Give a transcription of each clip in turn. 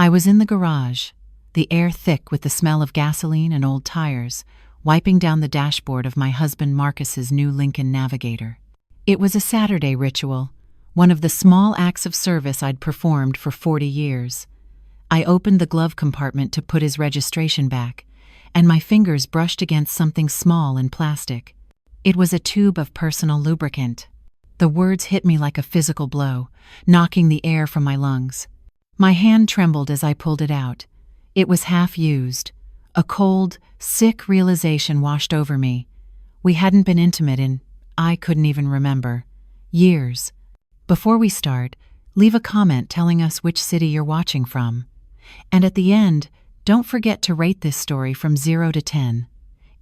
I was in the garage, the air thick with the smell of gasoline and old tires, wiping down the dashboard of my husband Marcus's new Lincoln Navigator. It was a Saturday ritual, one of the small acts of service I'd performed for 40 years. I opened the glove compartment to put his registration back, and my fingers brushed against something small and plastic. It was a tube of personal lubricant. The words hit me like a physical blow, knocking the air from my lungs. My hand trembled as I pulled it out. It was half used. A cold, sick realization washed over me. We hadn't been intimate in, I couldn't even remember, years. Before we start, leave a comment telling us which city you're watching from. And at the end, don't forget to rate this story from 0 to 10.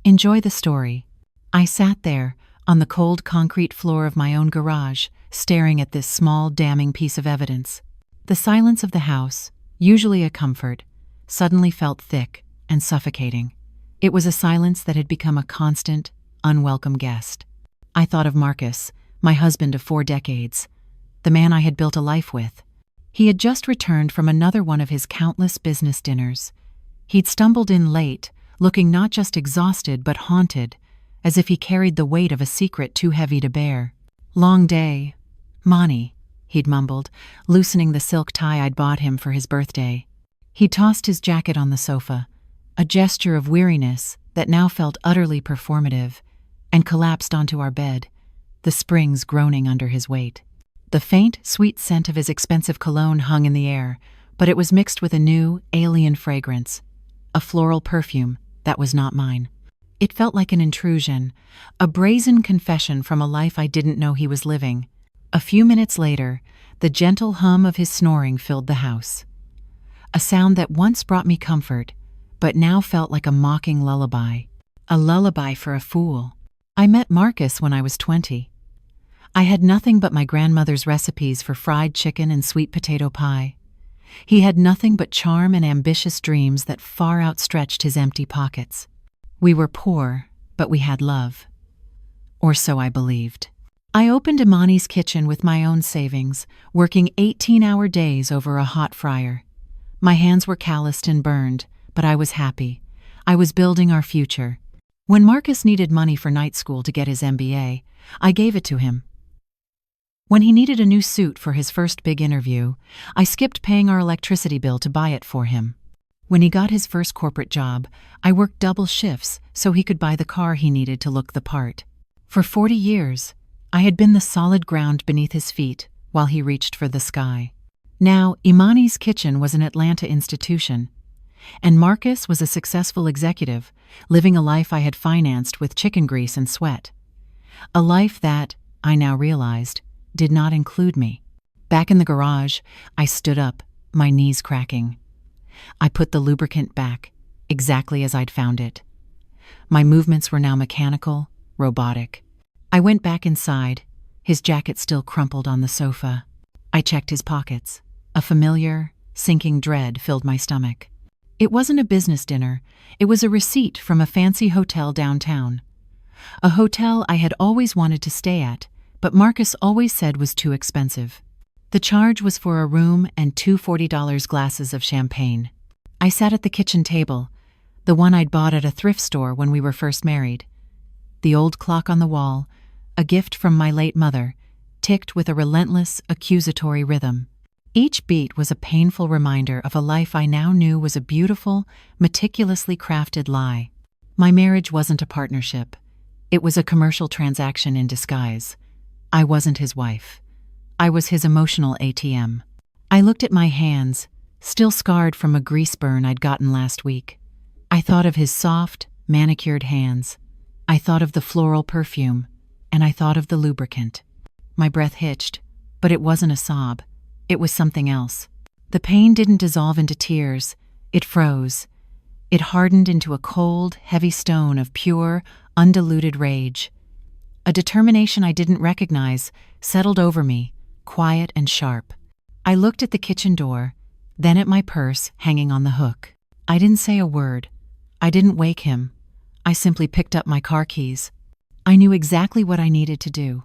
Enjoy the story. I sat there, on the cold concrete floor of my own garage, staring at this small, damning piece of evidence. The silence of the house, usually a comfort, suddenly felt thick and suffocating. It was a silence that had become a constant, unwelcome guest. I thought of Marcus, my husband of 4 decades, the man I had built a life with. He had just returned from another one of his countless business dinners. He'd stumbled in late, looking not just exhausted but haunted, as if he carried the weight of a secret too heavy to bear. "Long day, Monty," he'd mumbled, loosening the silk tie I'd bought him for his birthday. He tossed his jacket on the sofa, a gesture of weariness that now felt utterly performative, and collapsed onto our bed, the springs groaning under his weight. The faint, sweet scent of his expensive cologne hung in the air, but it was mixed with a new, alien fragrance, a floral perfume that was not mine. It felt like an intrusion, a brazen confession from a life I didn't know he was living. A few minutes later, the gentle hum of his snoring filled the house. A sound that once brought me comfort, but now felt like a mocking lullaby. A lullaby for a fool. I met Marcus when I was 20. I had nothing but my grandmother's recipes for fried chicken and sweet potato pie. He had nothing but charm and ambitious dreams that far outstretched his empty pockets. We were poor, but we had love. Or so I believed. I opened Imani's kitchen with my own savings, working 18-hour days over a hot fryer. My hands were calloused and burned, but I was happy. I was building our future. When Marcus needed money for night school to get his MBA, I gave it to him. When he needed a new suit for his first big interview, I skipped paying our electricity bill to buy it for him. When he got his first corporate job, I worked double shifts so he could buy the car he needed to look the part. For 40 years, I had been the solid ground beneath his feet while he reached for the sky. Now, Imani's kitchen was an Atlanta institution, and Marcus was a successful executive, living a life I had financed with chicken grease and sweat. A life that, I now realized, did not include me. Back in the garage, I stood up, my knees cracking. I put the lubricant back, exactly as I'd found it. My movements were now mechanical, robotic. I went back inside, his jacket still crumpled on the sofa. I checked his pockets. A familiar, sinking dread filled my stomach. It wasn't a business dinner, it was a receipt from a fancy hotel downtown. A hotel I had always wanted to stay at, but Marcus always said was too expensive. The charge was for a room and 2 $40 glasses of champagne. I sat at the kitchen table, the one I'd bought at a thrift store when we were first married. The old clock on the wall, a gift from my late mother, ticked with a relentless, accusatory rhythm. Each beat was a painful reminder of a life I now knew was a beautiful, meticulously crafted lie. My marriage wasn't a partnership. It was a commercial transaction in disguise. I wasn't his wife. I was his emotional ATM. I looked at my hands, still scarred from a grease burn I'd gotten last week. I thought of his soft, manicured hands. I thought of the floral perfume, and I thought of the lubricant. My breath hitched, but it wasn't a sob. It was something else. The pain didn't dissolve into tears. It froze. It hardened into a cold, heavy stone of pure, undiluted rage. A determination I didn't recognize settled over me, quiet and sharp. I looked at the kitchen door, then at my purse hanging on the hook. I didn't say a word. I didn't wake him. I simply picked up my car keys. I knew exactly what I needed to do.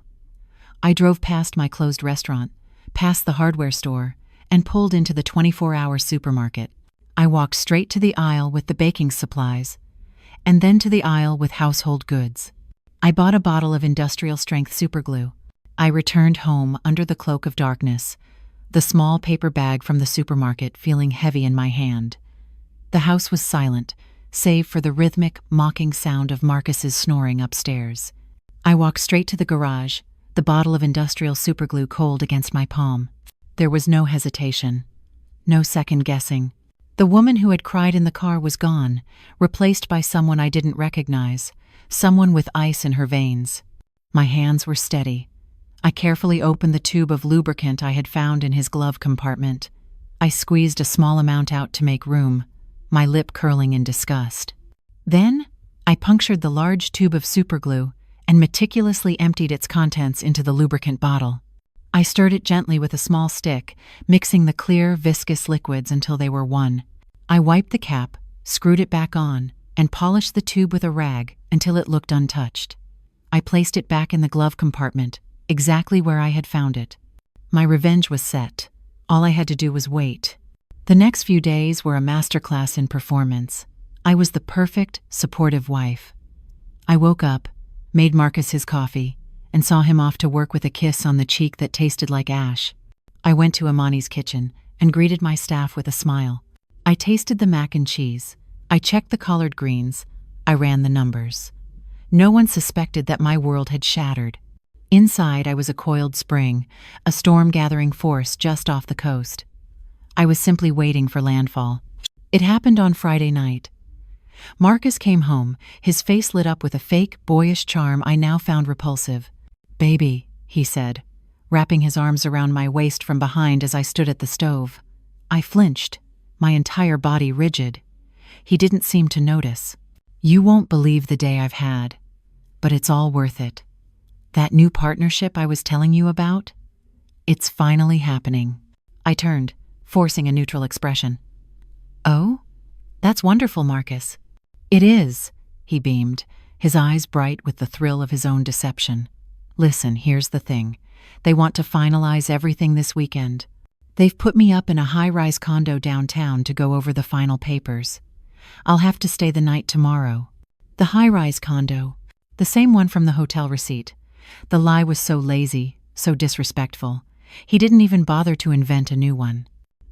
I drove past my closed restaurant, past the hardware store, and pulled into the 24-hour supermarket. I walked straight to the aisle with the baking supplies, and then to the aisle with household goods. I bought a bottle of industrial-strength superglue. I returned home under the cloak of darkness, the small paper bag from the supermarket feeling heavy in my hand. The house was silent, save for the rhythmic, mocking sound of Marcus's snoring upstairs. I walked straight to the garage, the bottle of industrial superglue cold against my palm. There was no hesitation, no second guessing. The woman who had cried in the car was gone, replaced by someone I didn't recognize, someone with ice in her veins. My hands were steady. I carefully opened the tube of lubricant I had found in his glove compartment. I squeezed a small amount out to make room, my lip curling in disgust. Then, I punctured the large tube of superglue and meticulously emptied its contents into the lubricant bottle. I stirred it gently with a small stick, mixing the clear, viscous liquids until they were one. I wiped the cap, screwed it back on, and polished the tube with a rag until it looked untouched. I placed it back in the glove compartment, exactly where I had found it. My revenge was set. All I had to do was wait. The next few days were a masterclass in performance. I was the perfect, supportive wife. I woke up, made Marcus his coffee, and saw him off to work with a kiss on the cheek that tasted like ash. I went to Imani's kitchen and greeted my staff with a smile. I tasted the mac and cheese. I checked the collard greens. I ran the numbers. No one suspected that my world had shattered. Inside, I was a coiled spring, a storm-gathering force just off the coast. I was simply waiting for landfall. It happened on Friday night. Marcus came home, his face lit up with a fake, boyish charm I now found repulsive. "Baby," he said, wrapping his arms around my waist from behind as I stood at the stove. I flinched, my entire body rigid. He didn't seem to notice. "You won't believe the day I've had, but it's all worth it. That new partnership I was telling you about? It's finally happening." I turned, forcing a neutral expression. "Oh? That's wonderful, Marcus." "It is," he beamed, his eyes bright with the thrill of his own deception. "Listen, here's the thing. They want to finalize everything this weekend. They've put me up in a high-rise condo downtown to go over the final papers. I'll have to stay the night tomorrow." The high-rise condo, the same one from the hotel receipt. The lie was so lazy, so disrespectful. He didn't even bother to invent a new one.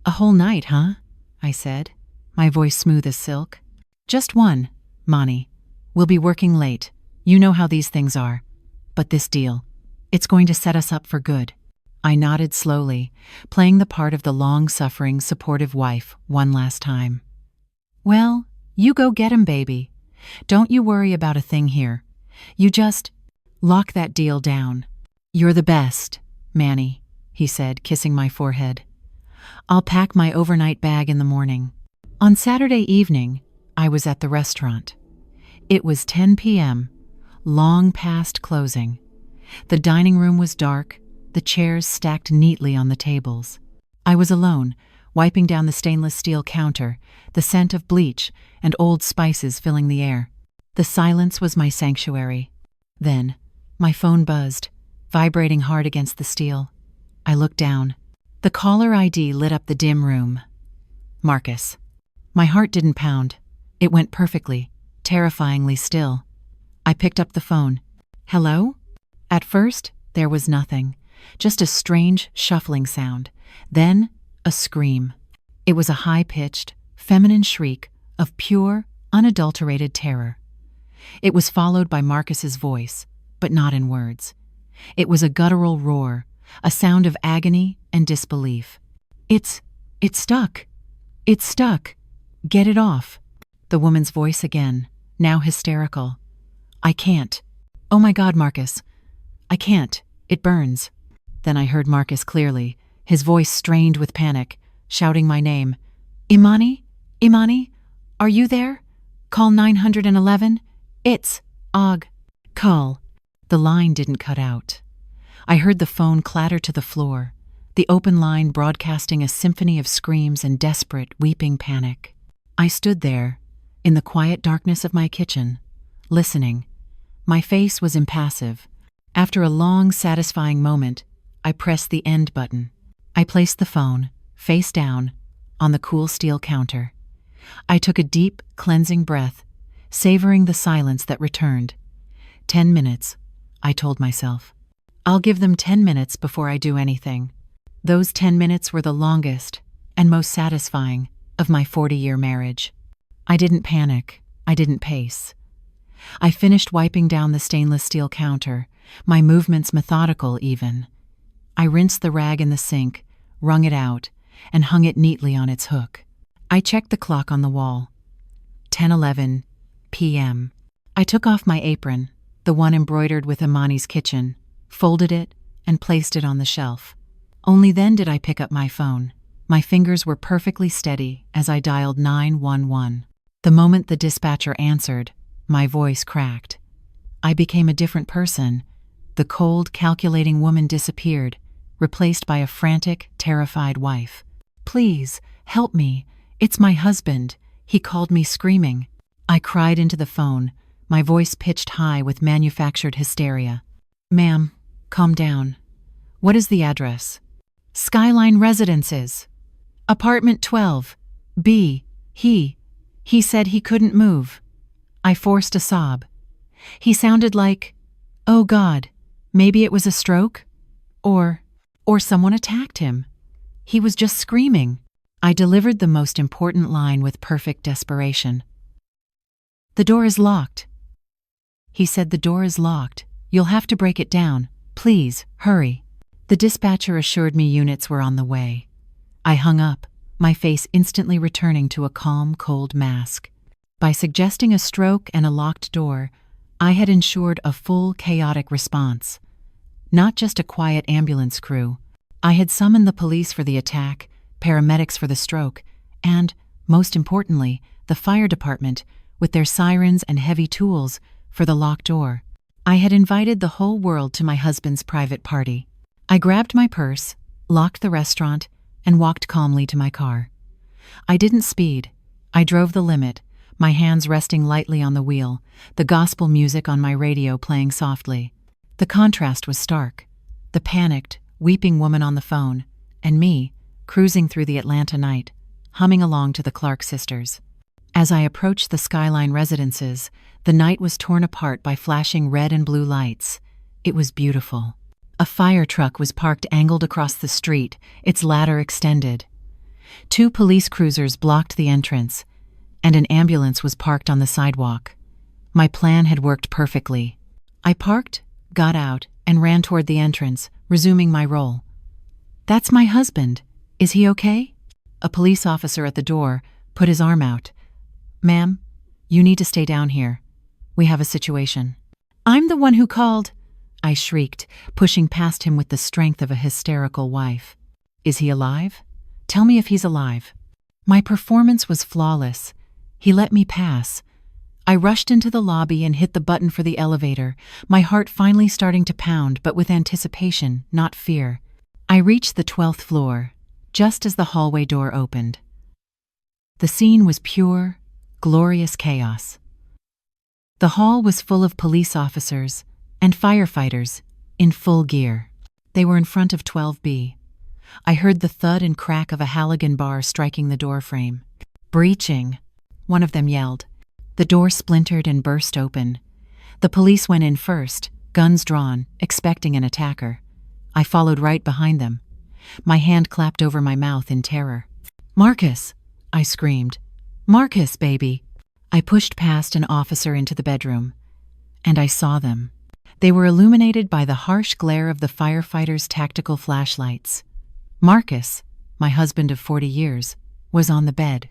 "A whole night, huh?" I said, my voice smooth as silk. "Just one, Mani. We'll be working late. You know how these things are. But this deal, it's going to set us up for good." I nodded slowly, playing the part of the long-suffering, supportive wife one last time. "Well, you go get 'em, baby. Don't you worry about a thing here. You just lock that deal down. You're the best, Manny," he said, kissing my forehead. "I'll pack my overnight bag in the morning." On Saturday evening, I was at the restaurant. It was 10 p.m., long past closing. The dining room was dark, the chairs stacked neatly on the tables. I was alone, wiping down the stainless steel counter, the scent of bleach and old spices filling the air. The silence was my sanctuary. Then, my phone buzzed, vibrating hard against the steel. I looked down. The caller ID lit up the dim room. Marcus. My heart didn't pound. It went perfectly, terrifyingly still. I picked up the phone. "Hello?" At first, there was nothing, just a strange, shuffling sound. Then, a scream. It was a high-pitched, feminine shriek of pure, unadulterated terror. It was followed by Marcus's voice, but not in words. It was a guttural roar, a sound of agony and disbelief. It's stuck. It's stuck. Get it off." The woman's voice again, now hysterical. "I can't. Oh my God, Marcus. I can't. It burns." Then I heard Marcus clearly, his voice strained with panic, shouting my name. "Imani? Imani? Are you there? Call 911. It's Og. Call." The line didn't cut out. I heard the phone clatter to the floor, the open line broadcasting a symphony of screams and desperate, weeping panic. I stood there, in the quiet darkness of my kitchen, listening. My face was impassive. After a long, satisfying moment, I pressed the end button. I placed the phone, face down, on the cool steel counter. I took a deep, cleansing breath, savoring the silence that returned. 10 minutes, I told myself. I'll give them 10 minutes before I do anything. Those 10 minutes were the longest and most satisfying of my 40-year marriage. I didn't panic. I didn't pace. I finished wiping down the stainless steel counter, my movements methodical even. I rinsed the rag in the sink, wrung it out, and hung it neatly on its hook. I checked the clock on the wall. 10:11 p.m. I took off my apron, the one embroidered with Imani's kitchen, folded it, and placed it on the shelf. Only then did I pick up my phone. My fingers were perfectly steady as I dialed 911. The moment the dispatcher answered, my voice cracked. I became a different person. The cold, calculating woman disappeared, replaced by a frantic, terrified wife. "Please, help me. It's my husband," he called me screaming. I cried into the phone, my voice pitched high with manufactured hysteria. "Ma'am, calm down. What is the address?" "Skyline Residences. Apartment 12. B. He said he couldn't move." I forced a sob. He sounded like, "Oh God, maybe it was a stroke? Or someone attacked him. He was just screaming." I delivered the most important line with perfect desperation. "The door is locked." He said, "The door is locked. You'll have to break it down. Please, hurry." The dispatcher assured me units were on the way. I hung up, my face instantly returning to a calm, cold mask. By suggesting a stroke and a locked door, I had ensured a full, chaotic response. Not just a quiet ambulance crew. I had summoned the police for the attack, paramedics for the stroke, and, most importantly, the fire department, with their sirens and heavy tools, for the locked door. I had invited the whole world to my husband's private party. I grabbed my purse, locked the restaurant, and walked calmly to my car. I didn't speed. I drove the limit, my hands resting lightly on the wheel, the gospel music on my radio playing softly. The contrast was stark. The panicked, weeping woman on the phone, and me, cruising through the Atlanta night, humming along to the Clark sisters. As I approached the Skyline Residences, the night was torn apart by flashing red and blue lights. It was beautiful. A fire truck was parked angled across the street, its ladder extended. 2 police cruisers blocked the entrance, and an ambulance was parked on the sidewalk. My plan had worked perfectly. I parked, got out, and ran toward the entrance, resuming my role. "That's my husband. Is he okay?" A police officer at the door put his arm out. "Ma'am, you need to stay down here. We have a situation." "I'm the one who called," I shrieked, pushing past him with the strength of a hysterical wife. "Is he alive? Tell me if he's alive." My performance was flawless. He let me pass. I rushed into the lobby and hit the button for the elevator, my heart finally starting to pound, but with anticipation, not fear. I reached the 12th floor, just as the hallway door opened. The scene was pure, glorious chaos. The hall was full of police officers and firefighters in full gear. They were in front of 12B. I heard the thud and crack of a halogen bar striking the doorframe. "Breaching," one of them yelled. The door splintered and burst open. The police went in first, guns drawn, expecting an attacker. I followed right behind them. My hand clapped over my mouth in terror. "Marcus!" I screamed. "Marcus, baby!" I pushed past an officer into the bedroom, and I saw them. They were illuminated by the harsh glare of the firefighters' tactical flashlights. Marcus, my husband of 40 years, was on the bed.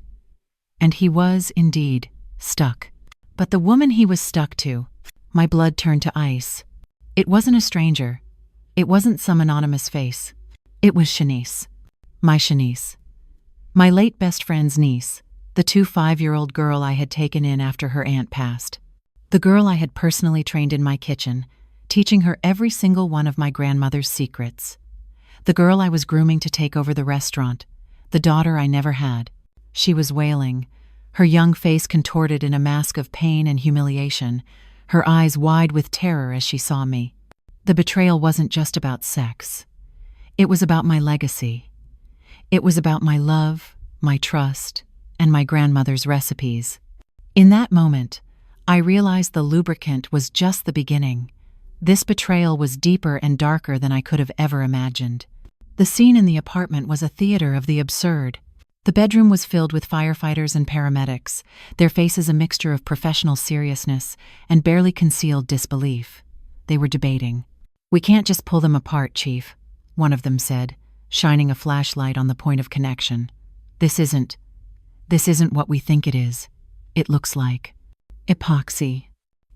And he was, indeed, stuck. But the woman he was stuck to, my blood turned to ice. It wasn't a stranger. It wasn't some anonymous face. It was Shanice. My Shanice. My late best friend's niece, the 5-year-old girl I had taken in after her aunt passed. The girl I had personally trained in my kitchen, teaching her every single one of my grandmother's secrets. The girl I was grooming to take over the restaurant, the daughter I never had. She was wailing, her young face contorted in a mask of pain and humiliation, her eyes wide with terror as she saw me. The betrayal wasn't just about sex. It was about my legacy. It was about my love, my trust, and my grandmother's recipes. In that moment, I realized the lubricant was just the beginning. This betrayal was deeper and darker than I could have ever imagined. The scene in the apartment was a theater of the absurd. The bedroom was filled with firefighters and paramedics, their faces a mixture of professional seriousness and barely concealed disbelief. They were debating. "We can't just pull them apart, Chief," one of them said, shining a flashlight on the point of connection. This isn't what we think it is. It looks like epoxy."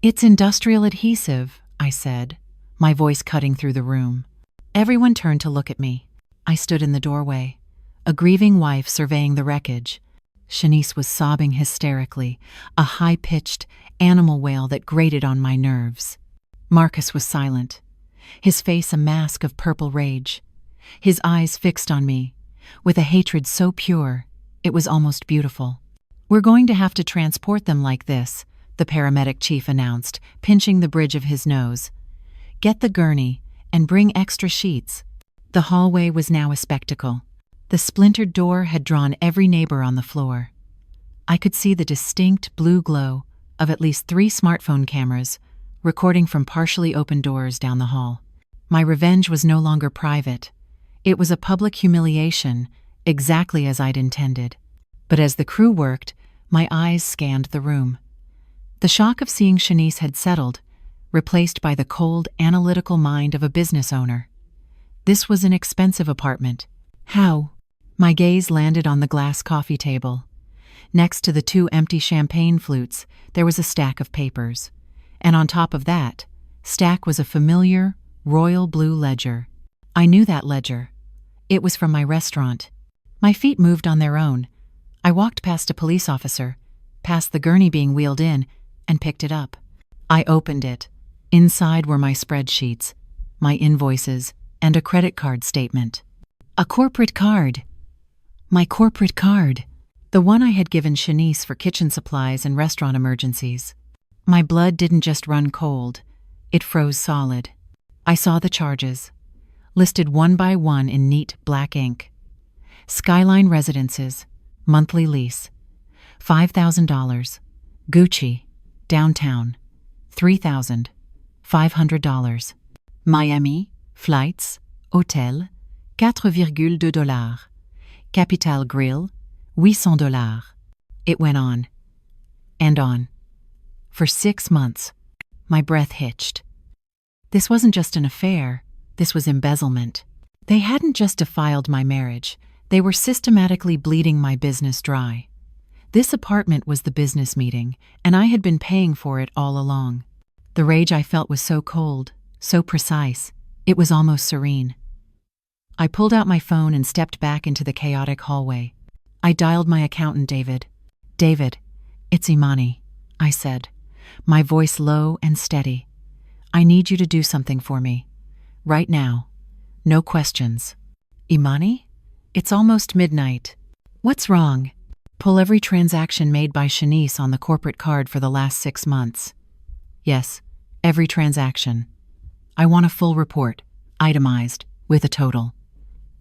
"It's industrial adhesive," I said, my voice cutting through the room. Everyone turned to look at me. I stood in the doorway, a grieving wife surveying the wreckage. Shanice was sobbing hysterically, a high-pitched animal wail that grated on my nerves. Marcus was silent, his face a mask of purple rage, his eyes fixed on me, with a hatred so pure, it was almost beautiful. "We're going to have to transport them like this," the paramedic chief announced, pinching the bridge of his nose. "Get the gurney and bring extra sheets." The hallway was now a spectacle. The splintered door had drawn every neighbor on the floor. I could see the distinct blue glow of at least 3 smartphone cameras, recording from partially open doors down the hall. My revenge was no longer private. It was a public humiliation, exactly as I'd intended. But as the crew worked, my eyes scanned the room. The shock of seeing Shanice had settled, replaced by the cold, analytical mind of a business owner. This was an expensive apartment. How? My gaze landed on the glass coffee table. Next to the 2 empty champagne flutes, there was a stack of papers. And on top of that stack was a familiar, royal blue ledger. I knew that ledger. It was from my restaurant. My feet moved on their own. I walked past a police officer, past the gurney being wheeled in, and picked it up. I opened it. Inside were my spreadsheets, my invoices, and a credit card statement. A corporate card. My corporate card. The one I had given Shanice for kitchen supplies and restaurant emergencies. My blood didn't just run cold, it froze solid. I saw the charges, listed one by one in neat black ink. Skyline Residences, monthly lease, $5,000. Gucci, downtown, $3,500. Miami, flights, hotel, $4,2. Capital Grill, $800. It went on, and on. For 6 months, my breath hitched. This wasn't just an affair, this was embezzlement. They hadn't just defiled my marriage, they were systematically bleeding my business dry. This apartment was the business meeting, and I had been paying for it all along. The rage I felt was so cold, so precise, it was almost serene. I pulled out my phone and stepped back into the chaotic hallway. I dialed my accountant, David. "David, it's Imani," I said, my voice low and steady. "I need you to do something for me. Right now. No questions." "Imani? It's almost midnight. What's wrong?" "Pull every transaction made by Shanice on the corporate card for the last 6 months. Yes, every transaction. I want a full report, itemized, with a total.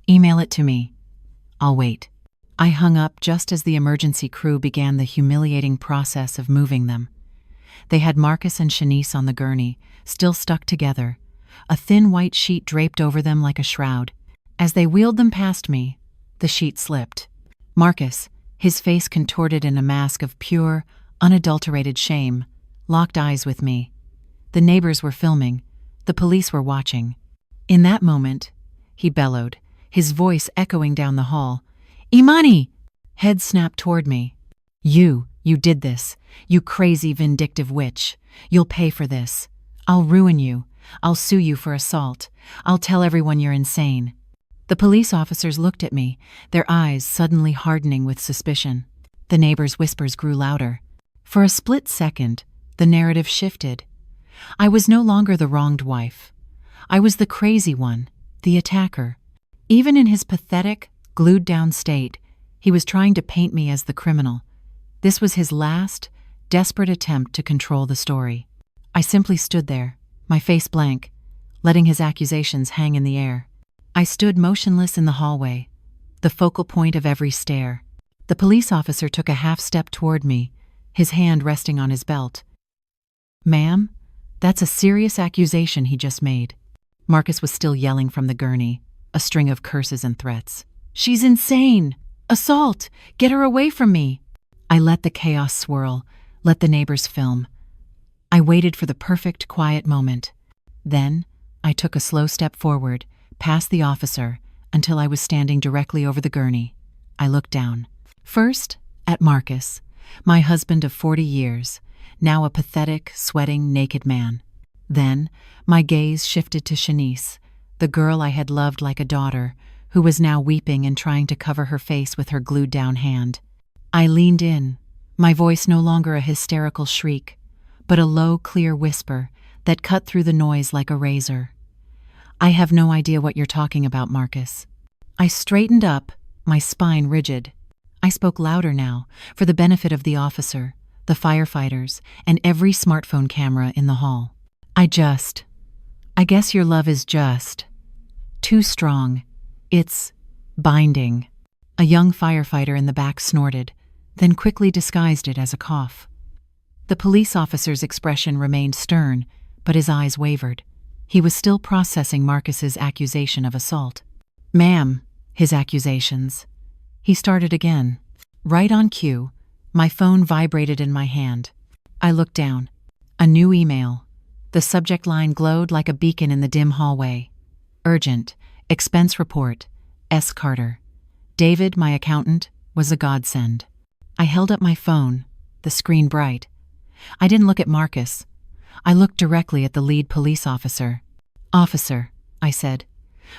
Email it to me. I'll wait." I hung up just as the emergency crew began the humiliating process of moving them. They had Marcus and Shanice on the gurney, still stuck together, a thin white sheet draped over them like a shroud. As they wheeled them past me, the sheet slipped. Marcus, his face contorted in a mask of pure, unadulterated shame, locked eyes with me. The neighbors were filming. The police were watching. In that moment, he bellowed, his voice echoing down the hall. "Imani!" Head snapped toward me. You did this. You crazy, vindictive witch. You'll pay for this. I'll ruin you. I'll sue you for assault. I'll tell everyone you're insane." The police officers looked at me, their eyes suddenly hardening with suspicion. The neighbors' whispers grew louder. For a split second, the narrative shifted. I was no longer the wronged wife. I was the crazy one, the attacker. Even in his pathetic, glued-down state, he was trying to paint me as the criminal. This was his last, desperate attempt to control the story. I simply stood there, my face blank, letting his accusations hang in the air. I stood motionless in the hallway, the focal point of every stare. The police officer took a half step toward me, his hand resting on his belt. "Ma'am, that's a serious accusation he just made." Marcus was still yelling from the gurney, a string of curses and threats. "She's insane! Assault! Get her away from me!" I let the chaos swirl, let the neighbors film. I waited for the perfect, quiet moment. Then, I took a slow step forward, past the officer, until I was standing directly over the gurney. I looked down. First, at Marcus, my husband of 40 years, now a pathetic, sweating, naked man. Then, my gaze shifted to Shanice, the girl I had loved like a daughter, who was now weeping and trying to cover her face with her glued-down hand. I leaned in, my voice no longer a hysterical shriek, but a low, clear whisper that cut through the noise like a razor. "I have no idea what you're talking about, Marcus." I straightened up, my spine rigid. I spoke louder now, for the benefit of the officer, the firefighters, and every smartphone camera in the hall. I guess your love is just too strong. It's binding." A young firefighter in the back snorted, then quickly disguised it as a cough. The police officer's expression remained stern, but his eyes wavered. He was still processing Marcus's accusation of assault. "Ma'am, his accusations." He started again. Right on cue, my phone vibrated in my hand. I looked down. A new email. The subject line glowed like a beacon in the dim hallway. "Urgent. Expense report. S. Carter." David, my accountant, was a godsend. I held up my phone, the screen bright. I didn't look at Marcus. I looked directly at the lead police officer. "Officer," I said,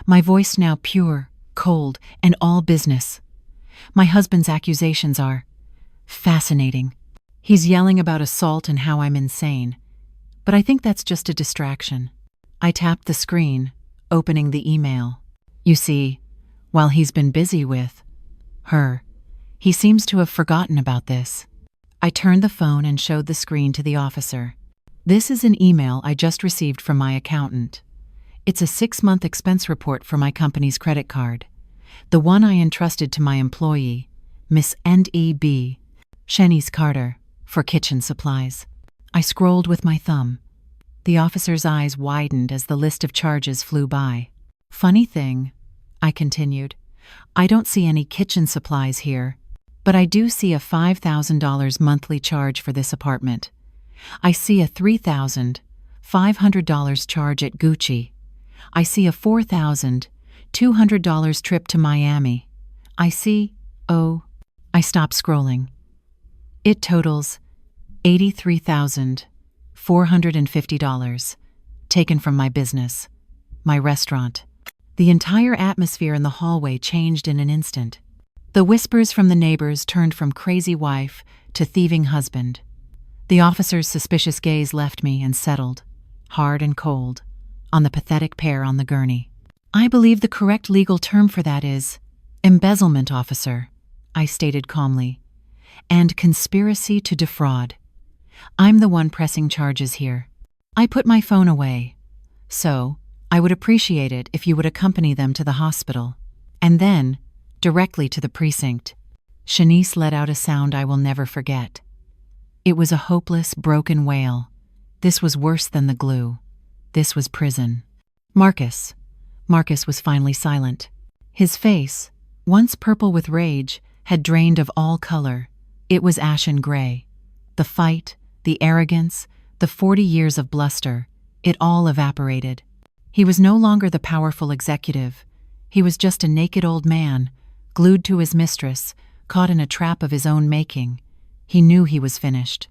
my voice now pure, cold, and all business. "My husband's accusations are fascinating. He's yelling about assault and how I'm insane. But I think that's just a distraction." I tapped the screen, opening the email. "You see, while he's been busy with her, he seems to have forgotten about this." I turned the phone and showed the screen to the officer. "This is an email I just received from my accountant. It's a 6-month expense report for my company's credit card. The one I entrusted to my employee, Miss N.E.B. Shanice Carter, for kitchen supplies." I scrolled with my thumb. The officer's eyes widened as the list of charges flew by. "Funny thing," I continued, "I don't see any kitchen supplies here, but I do see a $5,000 monthly charge for this apartment. I see a $3,500 charge at Gucci. I see a $4,200 trip to Miami. I see, oh," I stopped scrolling. "It totals $83,450, taken from my business, my restaurant." The entire atmosphere in the hallway changed in an instant. The whispers from the neighbors turned from crazy wife to thieving husband. The officer's suspicious gaze left me and settled, hard and cold, on the pathetic pair on the gurney. "I believe the correct legal term for that is embezzlement, officer," I stated calmly, "and conspiracy to defraud. I'm the one pressing charges here." I put my phone away. "So, I would appreciate it if you would accompany them to the hospital, and then directly to the precinct." Shanice let out a sound I will never forget. It was a hopeless, broken wail. This was worse than the glue. This was prison. Marcus was finally silent. His face, once purple with rage, had drained of all color. It was ashen gray. The fight, the arrogance, the 40 years of bluster, it all evaporated. He was no longer the powerful executive. He was just a naked old man, glued to his mistress, caught in a trap of his own making. He knew he was finished.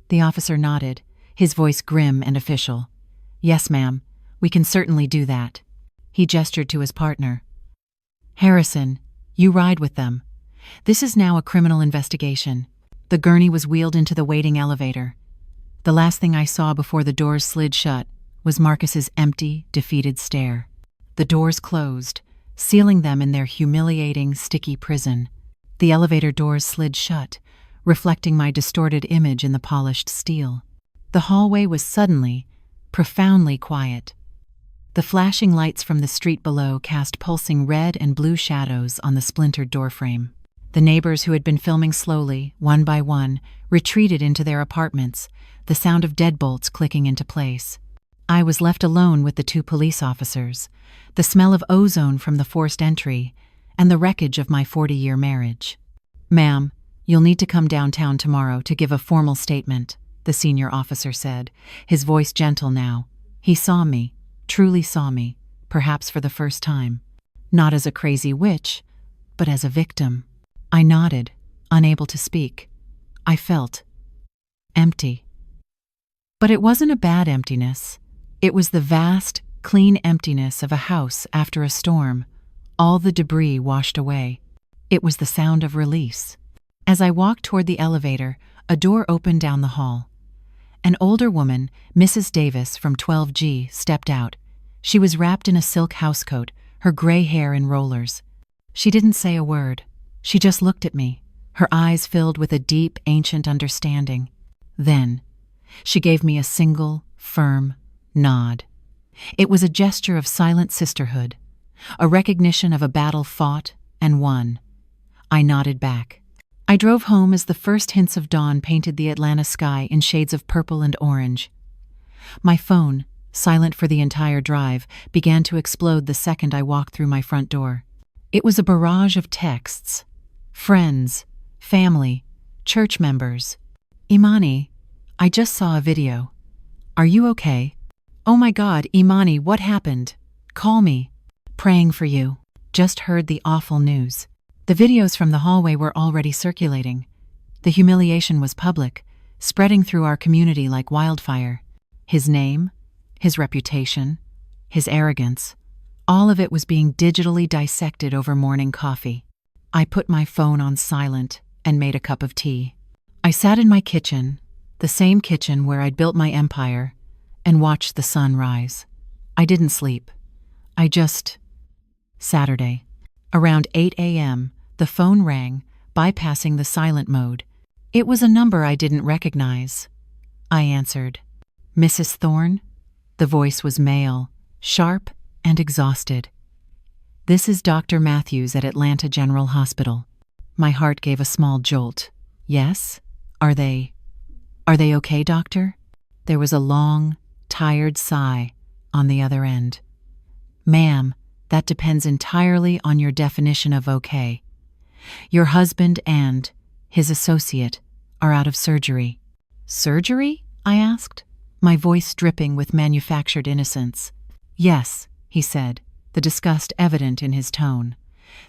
The officer nodded, his voice grim and official. "Yes, ma'am, we can certainly do that." He gestured to his partner. "Harrison, you ride with them. This is now a criminal investigation." The gurney was wheeled into the waiting elevator. The last thing I saw before the doors slid shut was Marcus's empty, defeated stare. The doors closed, sealing them in their humiliating, sticky prison. The elevator doors slid shut, reflecting my distorted image in the polished steel. The hallway was suddenly, profoundly quiet. The flashing lights from the street below cast pulsing red and blue shadows on the splintered doorframe. The neighbors who had been filming slowly, one by one, retreated into their apartments, the sound of deadbolts clicking into place. I was left alone with the 2 police officers, the smell of ozone from the forced entry, and the wreckage of my 40-year marriage. "Ma'am, you'll need to come downtown tomorrow to give a formal statement," the senior officer said, his voice gentle now. He saw me, truly saw me, perhaps for the first time. Not as a crazy witch, but as a victim. I nodded, unable to speak. I felt empty. But it wasn't a bad emptiness. It was the vast, clean emptiness of a house after a storm, all the debris washed away. It was the sound of release. As I walked toward the elevator, a door opened down the hall. An older woman, Mrs. Davis from 12G, stepped out. She was wrapped in a silk housecoat, her gray hair in rollers. She didn't say a word. She just looked at me, her eyes filled with a deep, ancient understanding. Then, she gave me a single, firm nod. It was a gesture of silent sisterhood, a recognition of a battle fought and won. I nodded back. I drove home as the first hints of dawn painted the Atlanta sky in shades of purple and orange. My phone, silent for the entire drive, began to explode the second I walked through my front door. It was a barrage of texts. Friends, family, church members. "Imani, I just saw a video. Are you okay? Oh my God, Imani, what happened? Call me. Praying for you. Just heard the awful news." The videos from the hallway were already circulating. The humiliation was public, spreading through our community like wildfire. His name, his reputation, his arrogance, all of it was being digitally dissected over morning coffee. I put my phone on silent and made a cup of tea. I sat in my kitchen, the same kitchen where I'd built my empire, and watched the sun rise. I didn't sleep. Saturday. Around 8 a.m., the phone rang, bypassing the silent mode. It was a number I didn't recognize. I answered. "Mrs. Thorne?" The voice was male, sharp and exhausted. "This is Dr. Matthews at Atlanta General Hospital." My heart gave a small jolt. "Yes? Are they okay, doctor?" There was a long, tired sigh on the other end. "Ma'am, that depends entirely on your definition of okay. Your husband and his associate are out of surgery." "Surgery?" I asked, my voice dripping with manufactured innocence. "Yes," he said, the disgust evident in his tone.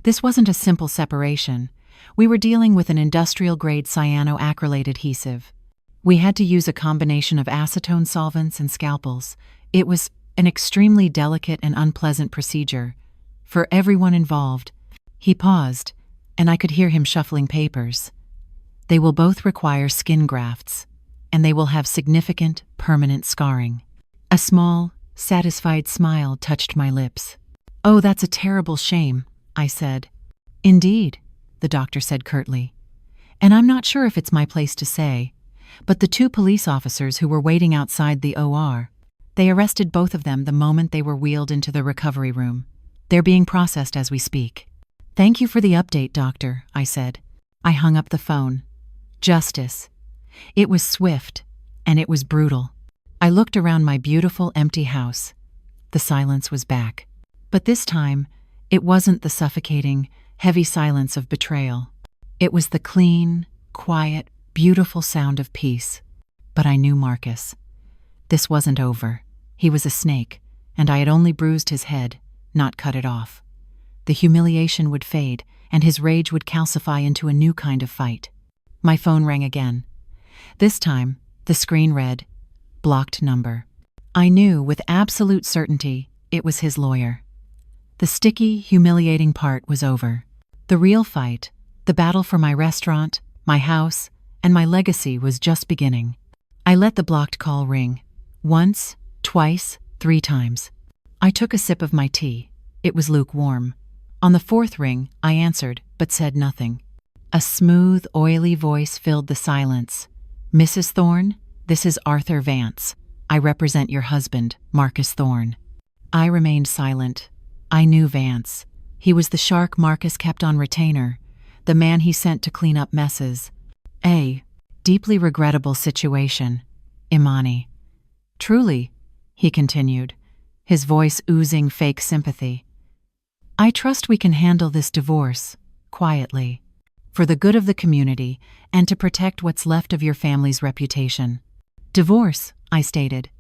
"This wasn't a simple separation. We were dealing with an industrial-grade cyanoacrylate adhesive. We had to use a combination of acetone solvents and scalpels. It was an extremely delicate and unpleasant procedure for everyone involved." He paused, and I could hear him shuffling papers. "They will both require skin grafts, and they will have significant, permanent scarring." A small, satisfied smile touched my lips. "Oh, that's a terrible shame," I said. "Indeed," the doctor said curtly. "And I'm not sure if it's my place to say, but the 2 police officers who were waiting outside the OR, they arrested both of them the moment they were wheeled into the recovery room. They're being processed as we speak." "Thank you for the update, doctor," I said. I hung up the phone. Justice. It was swift, and it was brutal. I looked around my beautiful, empty house. The silence was back. But this time, it wasn't the suffocating, heavy silence of betrayal. It was the clean, quiet, beautiful sound of peace. But I knew Marcus. This wasn't over. He was a snake, and I had only bruised his head, not cut it off. The humiliation would fade, and his rage would calcify into a new kind of fight. My phone rang again. This time, the screen read, "Blocked number." I knew with absolute certainty it was his lawyer. The sticky, humiliating part was over. The real fight, the battle for my restaurant, my house, and my legacy was just beginning. I let the blocked call ring. Once, twice, 3 times. I took a sip of my tea. It was lukewarm. On the 4th ring, I answered, but said nothing. A smooth, oily voice filled the silence. "Mrs. Thorne, this is Arthur Vance. I represent your husband, Marcus Thorne." I remained silent. I knew Vance. He was the shark Marcus kept on retainer, the man he sent to clean up messes. A deeply regrettable situation, Imani. Truly, he continued, his voice oozing fake sympathy. I trust we can handle this divorce, quietly, for the good of the community and to protect what's left of your family's reputation. Divorce, I stated.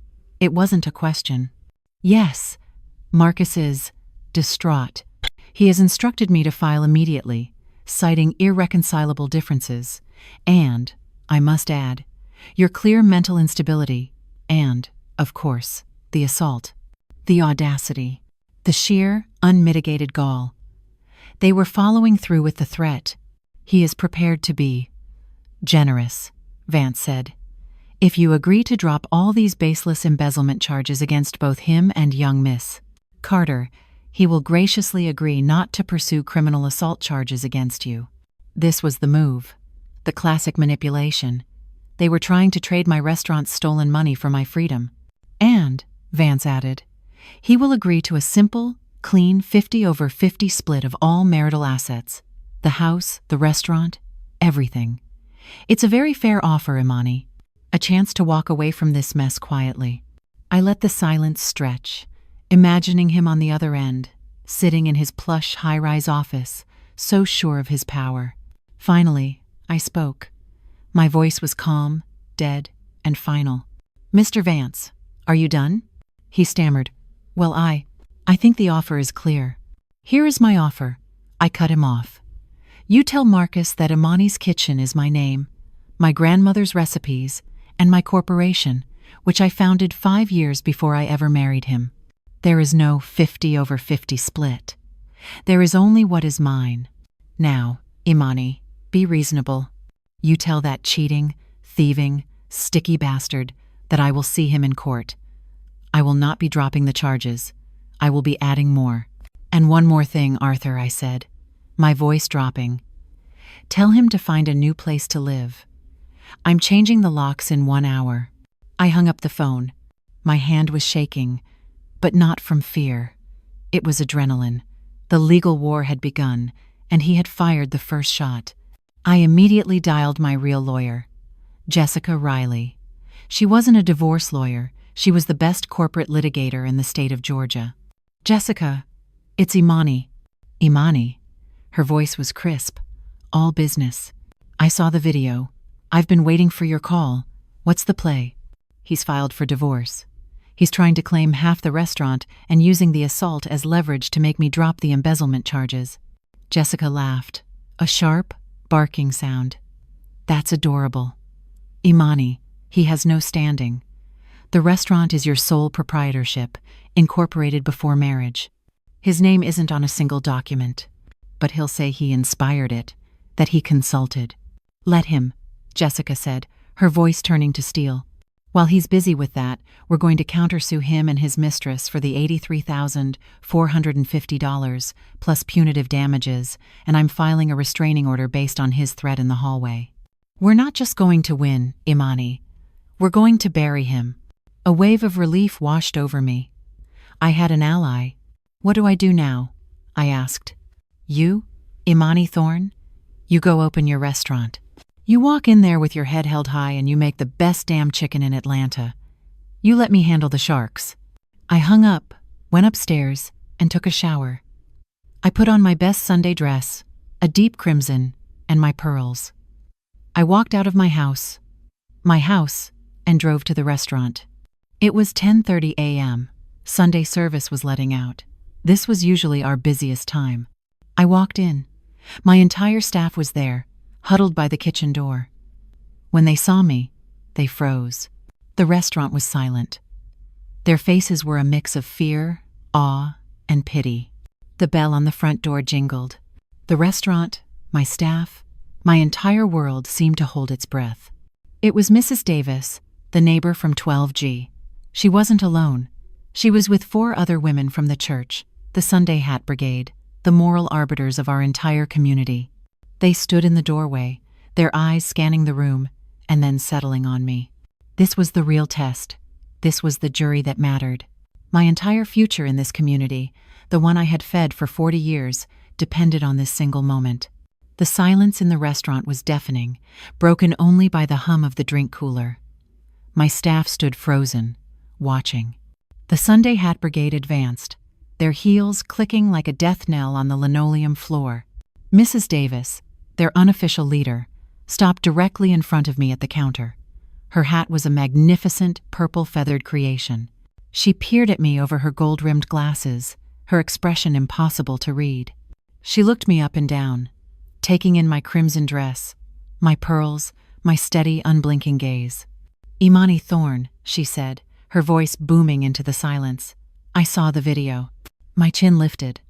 It wasn't a question. Yes, Marcus is distraught. He has instructed me to file immediately, citing irreconcilable differences, and, I must add, your clear mental instability, and, of course, the assault. The audacity. The sheer, unmitigated gall. They were following through with the threat. He is prepared to be generous, Vance said. If you agree to drop all these baseless embezzlement charges against both him and young Miss Carter, he will graciously agree not to pursue criminal assault charges against you. This was the move. The classic manipulation. They were trying to trade my restaurant's stolen money for my freedom. And, Vance added, he will agree to a simple, clean 50-over-50 split of all marital assets. The house, the restaurant, everything. It's a very fair offer, Imani. A chance to walk away from this mess quietly. I let the silence stretch, imagining him on the other end, sitting in his plush high-rise office, so sure of his power. Finally, I spoke. My voice was calm, dead, and final. Mr. Vance, are you done? He stammered. Well, I think the offer is clear. Here is my offer. I cut him off. You tell Marcus that Imani's Kitchen is my name, my grandmother's recipes, and my corporation, which I founded 5 years before I ever married him. There is no 50-over-50 split. There is only what is mine. Now, Imani, be reasonable. You tell that cheating, thieving, sticky bastard that I will see him in court. I will not be dropping the charges. I will be adding more. And one more thing, Arthur, I said, my voice dropping. Tell him to find a new place to live. I'm changing the locks in 1 hour. I hung up the phone. My hand was shaking, but not from fear. It was adrenaline. The legal war had begun, and he had fired the first shot. I immediately dialed my real lawyer, Jessica Riley. She wasn't a divorce lawyer. She was the best corporate litigator in the state of Georgia. Jessica, it's Imani. Imani? Her voice was crisp. All business. I saw the video. I've been waiting for your call. What's the play? He's filed for divorce. He's trying to claim half the restaurant and using the assault as leverage to make me drop the embezzlement charges. Jessica laughed. A sharp, barking sound. That's adorable. Imani, he has no standing. The restaurant is your sole proprietorship, incorporated before marriage. His name isn't on a single document, but he'll say he inspired it, that he consulted. Let him, Jessica said, her voice turning to steel. While he's busy with that, we're going to countersue him and his mistress for the $83,450 plus punitive damages, and I'm filing a restraining order based on his threat in the hallway. We're not just going to win, Imani. We're going to bury him. A wave of relief washed over me. I had an ally. What do I do now? I asked. You, Imani Thorne? You go open your restaurant. You walk in there with your head held high and you make the best damn chicken in Atlanta. You let me handle the sharks. I hung up, went upstairs, and took a shower. I put on my best Sunday dress, a deep crimson, and my pearls. I walked out of my house, and drove to the restaurant. It was 10:30 a.m. Sunday service was letting out. This was usually our busiest time. I walked in. My entire staff was there, huddled by the kitchen door. When they saw me, they froze. The restaurant was silent. Their faces were a mix of fear, awe, and pity. The bell on the front door jingled. The restaurant, my staff, my entire world seemed to hold its breath. It was Mrs. Davis, the neighbor from 12G. She wasn't alone. She was with 4 other women from the church, the Sunday Hat Brigade, the moral arbiters of our entire community. They stood in the doorway, their eyes scanning the room, and then settling on me. This was the real test. This was the jury that mattered. My entire future in this community, the one I had fed for 40 years, depended on this single moment. The silence in the restaurant was deafening, broken only by the hum of the drink cooler. My staff stood frozen, watching. The Sunday Hat Brigade advanced, their heels clicking like a death knell on the linoleum floor. Mrs. Davis, their unofficial leader, stopped directly in front of me at the counter. Her hat was a magnificent purple-feathered creation. She peered at me over her gold-rimmed glasses, her expression impossible to read. She looked me up and down, taking in my crimson dress, my pearls, my steady, unblinking gaze. "Imani Thorne," she said, her voice booming into the silence. I saw the video. My chin lifted.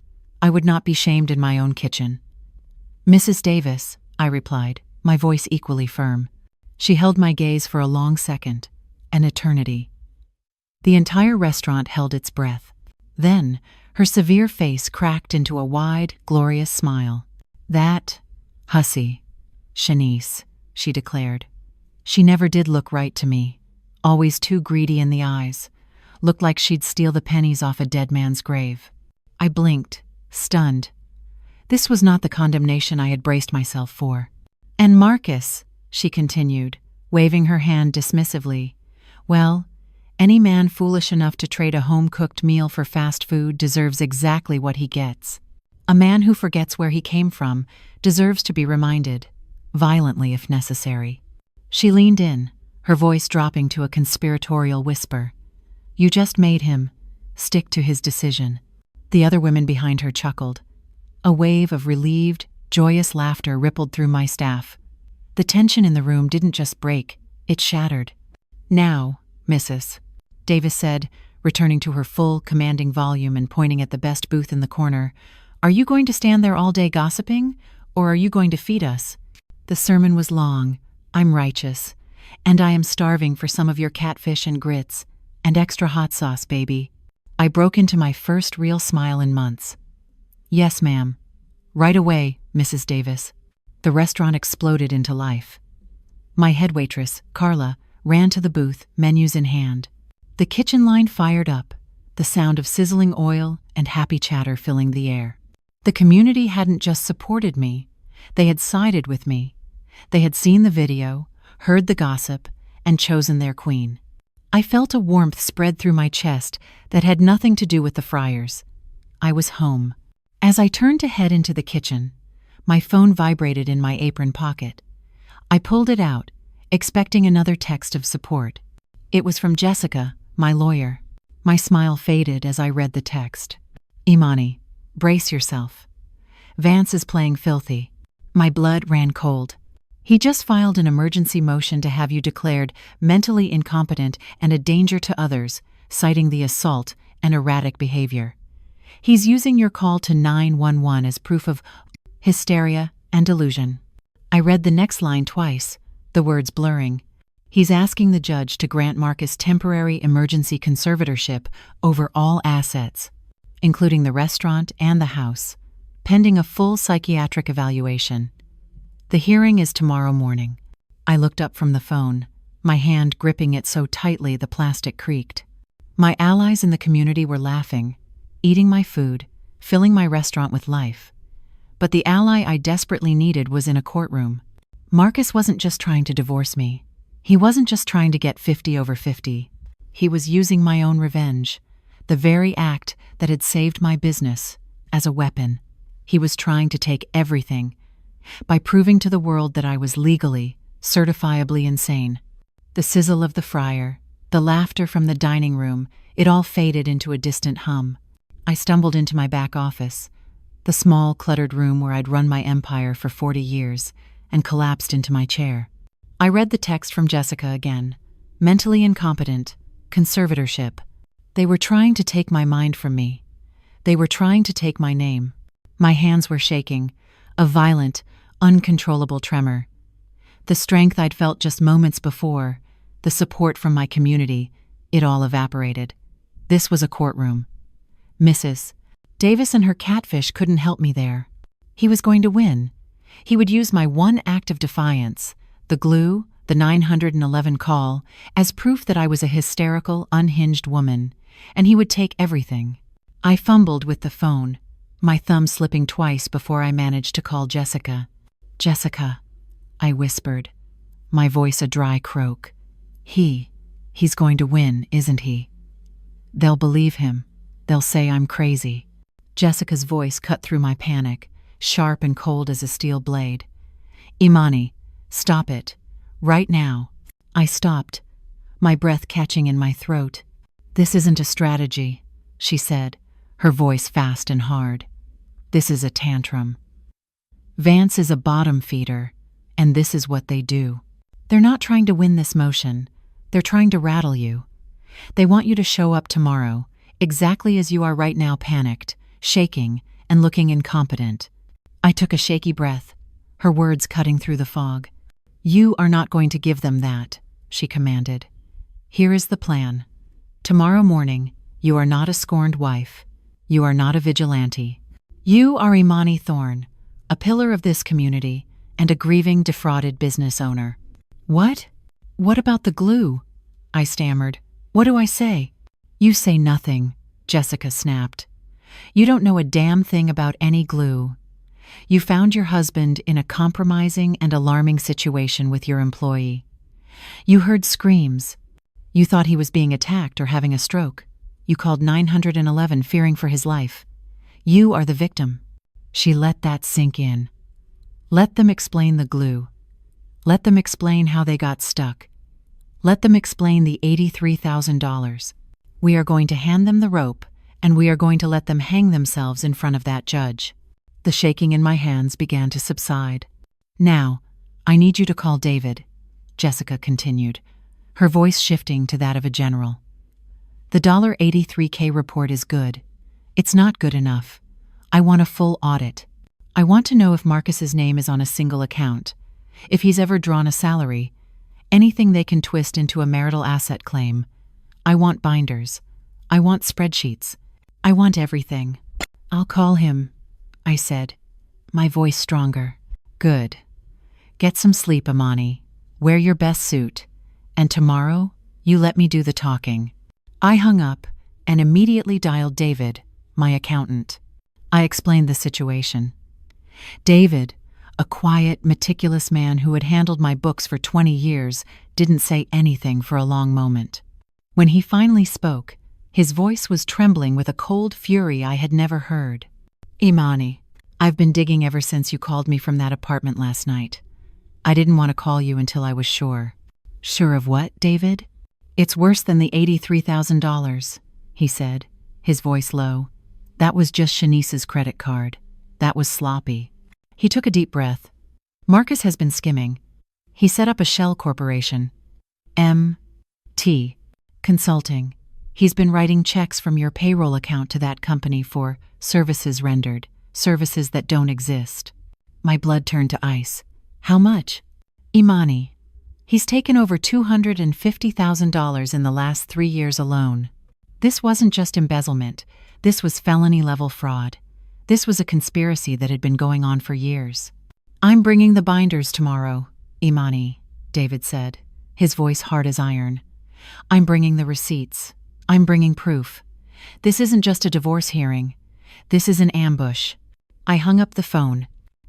I would not be shamed in my own kitchen. "Mrs. Davis," I replied, my voice equally firm. She held my gaze for a long second, an eternity. The entire restaurant held its breath. Then, her severe face cracked into a wide, glorious smile. "That hussy, Shanice," she declared. She never did look right to me, always too greedy in the eyes, looked like she'd steal the pennies off a dead man's grave. I blinked, stunned. This was not the condemnation I had braced myself for. "And Marcus," she continued, waving her hand dismissively, "well, any man foolish enough to trade a home-cooked meal for fast food deserves exactly what he gets. A man who forgets where he came from deserves to be reminded, violently if necessary." She leaned in, her voice dropping to a conspiratorial whisper. "You just made him. Stick to his decision." The other women behind her chuckled. A wave of relieved, joyous laughter rippled through my staff. The tension in the room didn't just break, it shattered. "Now, Mrs. Davis said, returning to her full, commanding volume and pointing at the best booth in the corner, "are you going to stand there all day gossiping, or are you going to feed us? The sermon was long, I'm righteous, and I am starving for some of your catfish and grits, and extra hot sauce, baby." I broke into my first real smile in months. "Yes, ma'am. Right away, Mrs. Davis." The restaurant exploded into life. My head waitress, Carla, ran to the booth, menus in hand. The kitchen line fired up, the sound of sizzling oil and happy chatter filling the air. The community hadn't just supported me, they had sided with me. They had seen the video, heard the gossip, and chosen their queen. I felt a warmth spread through my chest that had nothing to do with the Friars. I was home. As I turned to head into the kitchen, my phone vibrated in my apron pocket. I pulled it out, expecting another text of support. It was from Jessica, my lawyer. My smile faded as I read the text. "Imani, brace yourself. Vance is playing filthy." My blood ran cold. "He just filed an emergency motion to have you declared mentally incompetent and a danger to others, citing the assault and erratic behavior. He's using your call to 911 as proof of hysteria and delusion." I read the next line twice, the words blurring. "He's asking the judge to grant Marcus temporary emergency conservatorship over all assets, including the restaurant and the house, pending a full psychiatric evaluation. The hearing is tomorrow morning." I looked up from the phone, my hand gripping it so tightly the plastic creaked. My allies in the community were laughing, eating my food, filling my restaurant with life. But the ally I desperately needed was in a courtroom. Marcus wasn't just trying to divorce me. He wasn't just trying to get 50 over 50. He was using my own revenge, the very act that had saved my business, as a weapon. He was trying to take everything, by proving to the world that I was legally, certifiably insane. The sizzle of the fryer, the laughter from the dining room, it all faded into a distant hum. I stumbled into my back office, the small, cluttered room where I'd run my empire for 40 years, and collapsed into my chair. I read the text from Jessica again. Mentally incompetent, conservatorship. They were trying to take my mind from me. They were trying to take my name. My hands were shaking, a violent, uncontrollable tremor. The strength I'd felt just moments before, the support from my community, it all evaporated. This was a courtroom. Mrs. Davis and her catfish couldn't help me there. He was going to win. He would use my one act of defiance, the glue, the 911 call, as proof that I was a hysterical, unhinged woman, and he would take everything. I fumbled with the phone, my thumb slipping twice before I managed to call Jessica. "Jessica," I whispered, my voice a dry croak. He's going to win, isn't he? They'll believe him. They'll say I'm crazy." Jessica's voice cut through my panic, sharp and cold as a steel blade. "Imani, stop it. Right now." I stopped, my breath catching in my throat. "This isn't a strategy," she said, her voice fast and hard. "This is a tantrum. Vance is a bottom feeder, and this is what they do. They're not trying to win this motion. They're trying to rattle you. They want you to show up tomorrow, exactly as you are right now, panicked, shaking, and looking incompetent." I took a shaky breath, her words cutting through the fog. "You are not going to give them that," she commanded. "Here is the plan. Tomorrow morning, you are not a scorned wife. You are not a vigilante. You are Imani Thorne, a pillar of this community and a grieving, defrauded business owner." "What? What about the glue?" I stammered. "What do I say?" "You say nothing," Jessica snapped. "You don't know a damn thing about any glue. You found your husband in a compromising and alarming situation with your employee. You heard screams. You thought he was being attacked or having a stroke. You called 911 fearing for his life. You are the victim." She let that sink in. "Let them explain the glue. Let them explain how they got stuck. Let them explain the $83,000. We are going to hand them the rope, and we are going to let them hang themselves in front of that judge." The shaking in my hands began to subside. "Now, I need you to call David," Jessica continued, her voice shifting to that of a general. "The $83K report is good. It's not good enough. I want a full audit. I want to know if Marcus's name is on a single account, if he's ever drawn a salary, anything they can twist into a marital asset claim. I want binders. I want spreadsheets. I want everything." "I'll call him," I said, my voice stronger. "Good. Get some sleep, Imani. Wear your best suit. And tomorrow, you let me do the talking." I hung up and immediately dialed David, my accountant. I explained the situation. David, a quiet, meticulous man who had handled my books for 20 years, didn't say anything for a long moment. When he finally spoke, his voice was trembling with a cold fury I had never heard. "Imani, I've been digging ever since you called me from that apartment last night. I didn't want to call you until I was sure." "Sure of what, David?" "It's worse than the $83,000, he said, his voice low. "That was just Shanice's credit card. That was sloppy." He took a deep breath. "Marcus has been skimming. He set up a shell corporation. M.T. Consulting. He's been writing checks from your payroll account to that company for services rendered, services that don't exist." My blood turned to ice. "How much?" "Imani. He's taken over $250,000 in the last 3 years alone. This wasn't just embezzlement. This was felony-level fraud. This was a conspiracy that had been going on for years." "I'm bringing the binders tomorrow, Imani," David said, his voice hard as iron. "I'm bringing the receipts. I'm bringing proof. This isn't just a divorce hearing. This is an ambush." I hung up the phone.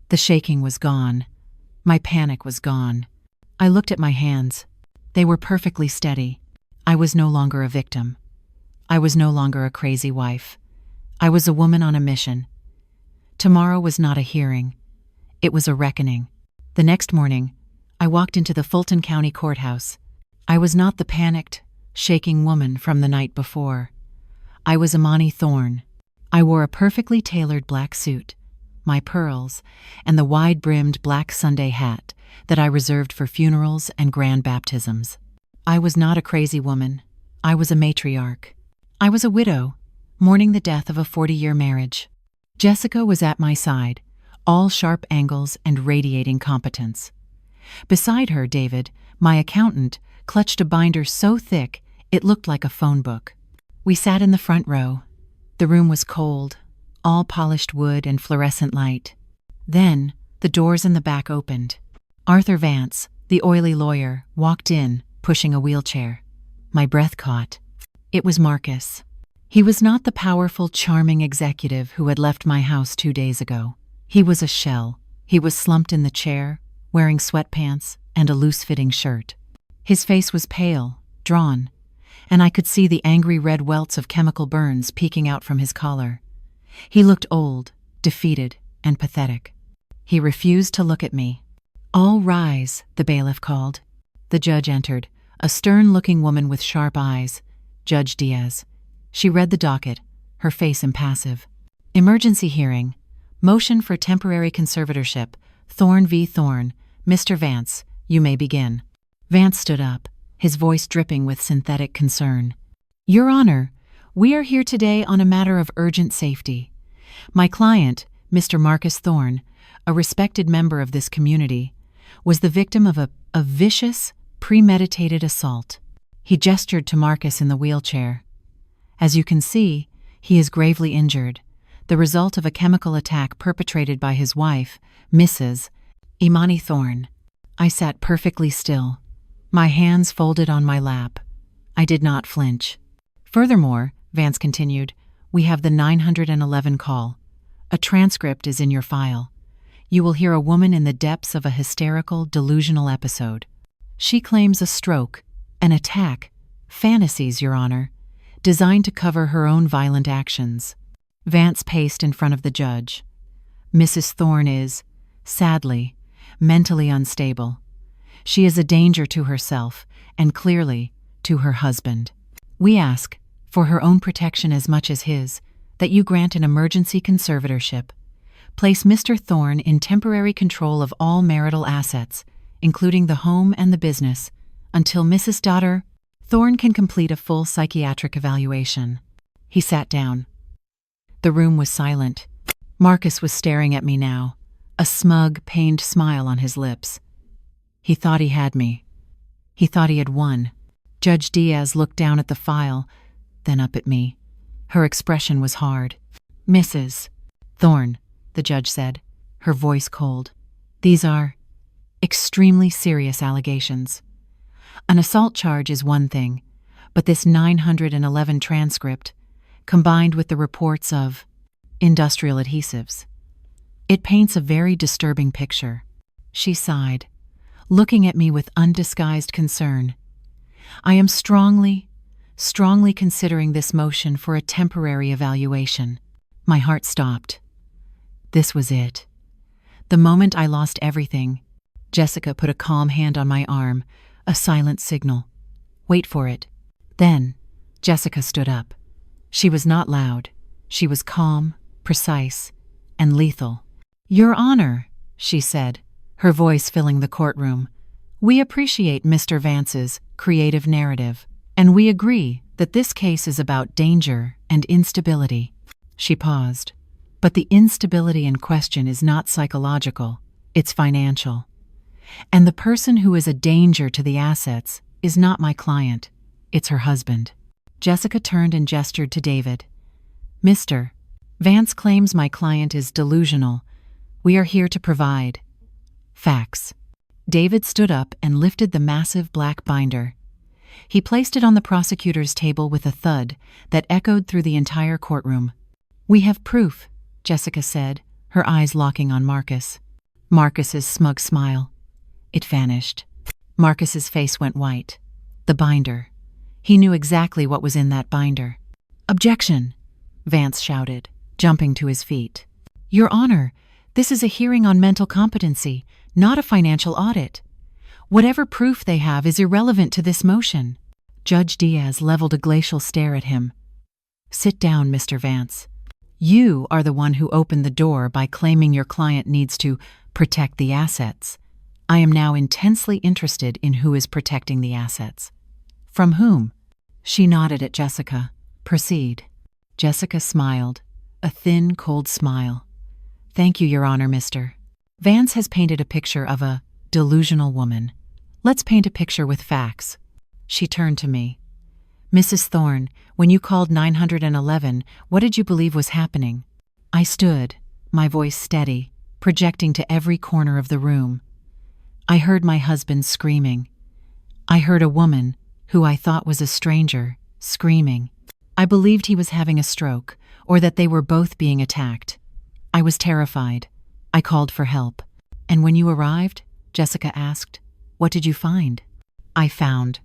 The shaking was gone. My panic was gone. I looked at my hands. They were perfectly steady. I was no longer a victim. I was no longer a crazy wife. I was a woman on a mission. Tomorrow was not a hearing. It was a reckoning. The next morning, I walked into the Fulton County Courthouse. I was not the panicked, shaking woman from the night before. I was Imani Thorne. I wore a perfectly tailored black suit, my pearls, and the wide-brimmed black Sunday hat that I reserved for funerals and grand baptisms. I was not a crazy woman. I was a matriarch. I was a widow, mourning the death of a 40-year marriage. Jessica was at my side, all sharp angles and radiating competence. Beside her, David, my accountant, clutched a binder so thick it looked like a phone book. We sat in the front row. The room was cold, all polished wood and fluorescent light. Then, the doors in the back opened. Arthur Vance, the oily lawyer, walked in, pushing a wheelchair. My breath caught. It was Marcus. He was not the powerful, charming executive who had left my house 2 days ago. He was a shell. He was slumped in the chair, wearing sweatpants and a loose-fitting shirt. His face was pale, drawn, and I could see the angry red welts of chemical burns peeking out from his collar. He looked old, defeated, and pathetic. He refused to look at me. "All rise," the bailiff called. The judge entered, a stern-looking woman with sharp eyes, Judge Diaz. She read the docket, her face impassive. "Emergency hearing. Motion for temporary conservatorship. Thorne v. Thorne. Mr. Vance, you may begin." Vance stood up, his voice dripping with synthetic concern. "Your Honor, we are here today on a matter of urgent safety. My client, Mr. Marcus Thorne, a respected member of this community, was the victim of a vicious, premeditated assault." He gestured to Marcus in the wheelchair. "As you can see, he is gravely injured, the result of a chemical attack perpetrated by his wife, Mrs. Imani Thorne." I sat perfectly still, my hands folded on my lap. I did not flinch. "Furthermore," Vance continued, "we have the 911 call. A transcript is in your file. You will hear a woman in the depths of a hysterical, delusional episode. She claims a stroke, an attack, fantasies, Your Honor, designed to cover her own violent actions." Vance paced in front of the judge. "Mrs. Thorne is, sadly, mentally unstable. She is a danger to herself and clearly to her husband. We ask, for her own protection as much as his, that you grant an emergency conservatorship. Place Mr. Thorne in temporary control of all marital assets, including the home and the business, until Mrs. Daughter Thorne can complete a full psychiatric evaluation." He sat down. The room was silent. Marcus was staring at me now, a smug, pained smile on his lips. He thought he had me. He thought he had won. Judge Diaz looked down at the file, then up at me. Her expression was hard. "Mrs. Thorne," the judge said, her voice cold, "these are extremely serious allegations. An assault charge is one thing, but this 911 transcript, combined with the reports of industrial adhesives, it paints a very disturbing picture." She sighed, looking at me with undisguised concern. "I am strongly considering this motion for a temporary evaluation." My heart stopped. This was it. The moment I lost everything. Jessica put a calm hand on my arm, a silent signal. "Wait for it." Then, Jessica stood up. She was not loud. She was calm, precise, and lethal. "Your Honor," she said, her voice filling the courtroom, "we appreciate Mr. Vance's creative narrative, and we agree that this case is about danger and instability." She paused. "But the instability in question is not psychological, it's financial. And the person who is a danger to the assets is not my client, it's her husband." Jessica turned and gestured to David. "Mr. Vance claims my client is delusional. We are here to provide facts." David stood up and lifted the massive black binder. He placed it on the prosecutor's table with a thud that echoed through the entire courtroom. "We have proof," Jessica said, her eyes locking on Marcus. Marcus's smug smile. It vanished. Marcus's face went white. The binder. He knew exactly what was in that binder. "Objection!" Vance shouted, jumping to his feet. "Your Honor, this is a hearing on mental competency, not a financial audit. Whatever proof they have is irrelevant to this motion." Judge Diaz leveled a glacial stare at him. "Sit down, Mr. Vance. You are the one who opened the door by claiming your client needs to protect the assets. I am now intensely interested in who is protecting the assets." "From whom?" She nodded at Jessica. "Proceed." Jessica smiled, a thin, cold smile. "Thank you, Your Honor, Mr. Vance has painted a picture of a delusional woman. Let's paint a picture with facts." She turned to me. "Mrs. Thorne, when you called 911, what did you believe was happening?" I stood, my voice steady, projecting to every corner of the room. I heard my husband screaming. I heard a woman, who I thought was a stranger, screaming. I believed he was having a stroke, or that they were both being attacked. I was terrified. I called for help. And when you arrived, Jessica asked, what did you find? I found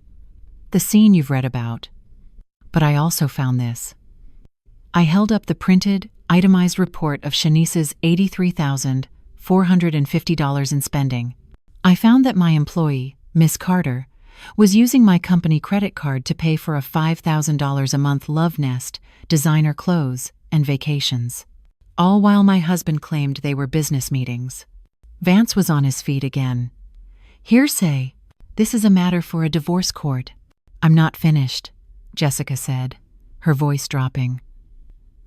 the scene you've read about. But I also found this. I held up the printed, itemized report of Shanice's $83,450 in spending. I found that my employee, Miss Carter, was using my company credit card to pay for a $5,000 a month love nest, designer clothes, and vacations. All while my husband claimed they were business meetings. Vance was on his feet again. Hearsay. This is a matter for a divorce court. I'm not finished, Jessica said, her voice dropping.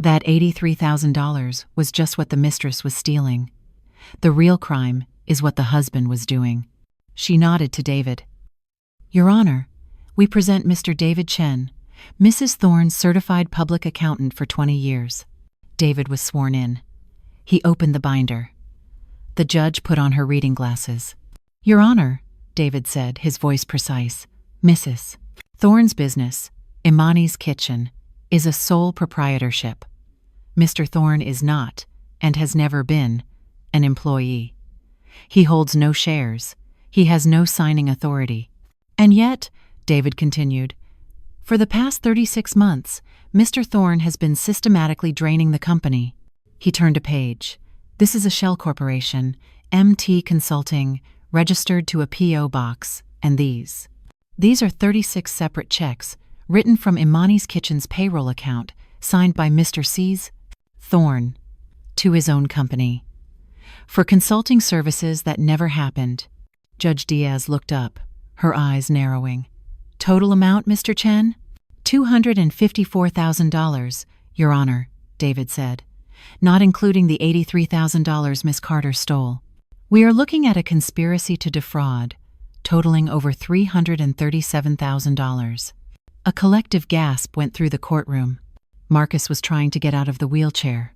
That $83,000 was just what the mistress was stealing. The real crime is what the husband was doing. She nodded to David. Your Honor, we present Mr. David Chen, Mrs. Thorne's certified public accountant for 20 years. David was sworn in. He opened the binder. The judge put on her reading glasses. Your Honor, David said, his voice precise, Mrs. Thorne's business, Imani's Kitchen, is a sole proprietorship. Mr. Thorne is not, and has never been, an employee. He holds no shares. He has no signing authority. And yet, David continued, for the past 36 months, Mr. Thorne has been systematically draining the company. He turned a page. This is a shell corporation, MT Consulting, registered to a P.O. box, and these are 36 separate checks written from Imani's Kitchen's payroll account, signed by Mr. C. Thorne, to his own company, for consulting services that never happened. Judge Diaz looked up, her eyes narrowing. Total amount, Mr. Chen? $254,000, Your Honor, David said, not including the $83,000 Miss Carter stole. We are looking at a conspiracy to defraud, totaling over $337,000. A collective gasp went through the courtroom. Marcus was trying to get out of the wheelchair.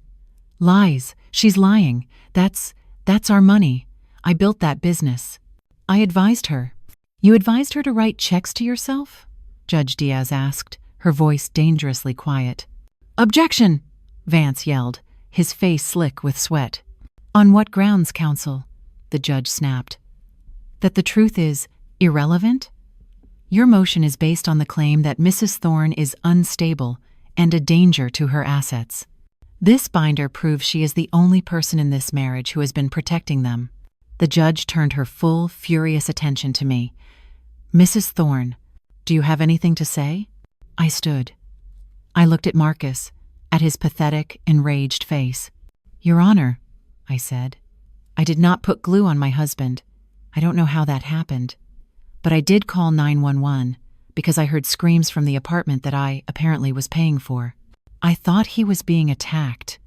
Lies. She's lying. That's our money. I built that business. I advised her. You advised her to write checks to yourself? Judge Diaz asked, her voice dangerously quiet. Objection! Vance yelled, his face slick with sweat. On what grounds, counsel? The judge snapped. That the truth is irrelevant? Your motion is based on the claim that Mrs. Thorne is unstable and a danger to her assets. This binder proves she is the only person in this marriage who has been protecting them. The judge turned her full, furious attention to me. Mrs. Thorne, do you have anything to say? I stood. I looked at Marcus, at his pathetic, enraged face. Your Honor, I said, I did not put glue on my husband. I don't know how that happened. But I did call 911 because I heard screams from the apartment that I apparently was paying for. I thought he was being attacked.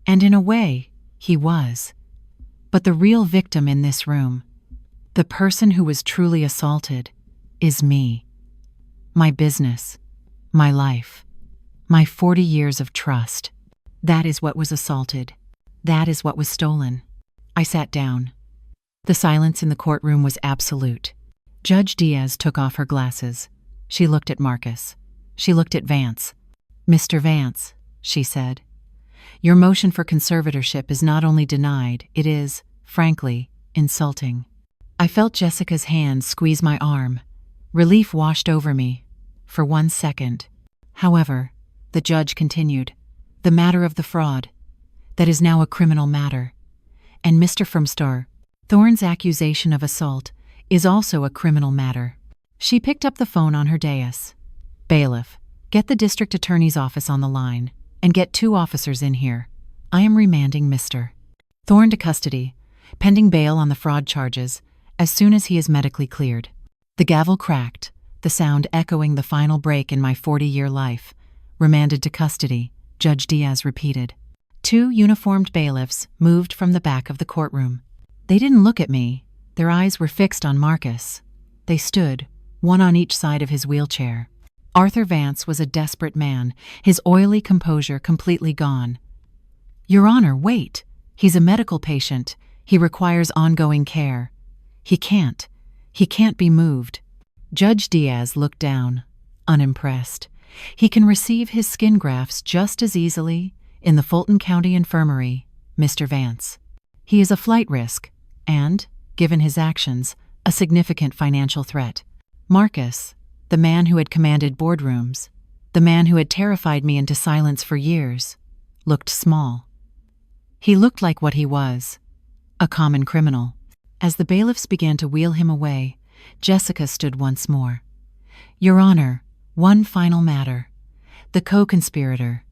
And in a way, he was. But the real victim in this room, the person who was truly assaulted, is me. My business, my life, my 40 years of trust. That is what was assaulted. That is what was stolen. I sat down. The silence in the courtroom was absolute. Judge Diaz took off her glasses. She looked at Marcus. She looked at Vance. Mr. Vance, she said, your motion for conservatorship is not only denied, it is, frankly, insulting. I felt Jessica's hand squeeze my arm. Relief washed over me. For 1 second. However, the judge continued, the matter of the fraud, that is now a criminal matter. And Mr. Firmstar, Thorne's accusation of assault, is also a criminal matter. She picked up the phone on her dais. Bailiff, get the district attorney's office on the line, and get 2 officers in here. I am remanding Mr. Thorne to custody, pending bail on the fraud charges, as soon as he is medically cleared. The gavel cracked, the sound echoing the final break in my 40-year life. Remanded to custody, Judge Diaz repeated. 2 uniformed bailiffs moved from the back of the courtroom. They didn't look at me. Their eyes were fixed on Marcus. They stood, one on each side of his wheelchair. Arthur Vance was a desperate man, his oily composure completely gone. Your Honor, wait. He's a medical patient. He requires ongoing care. He can't be moved. Judge Diaz looked down, unimpressed. He can receive his skin grafts just as easily in the Fulton County Infirmary, Mr. Vance. He is a flight risk and, given his actions, a significant financial threat. Marcus, the man who had commanded boardrooms, the man who had terrified me into silence for years, looked small. He looked like what he was, a common criminal. As the bailiffs began to wheel him away, Jessica stood once more. "Your Honor, one final matter. The co-conspirator,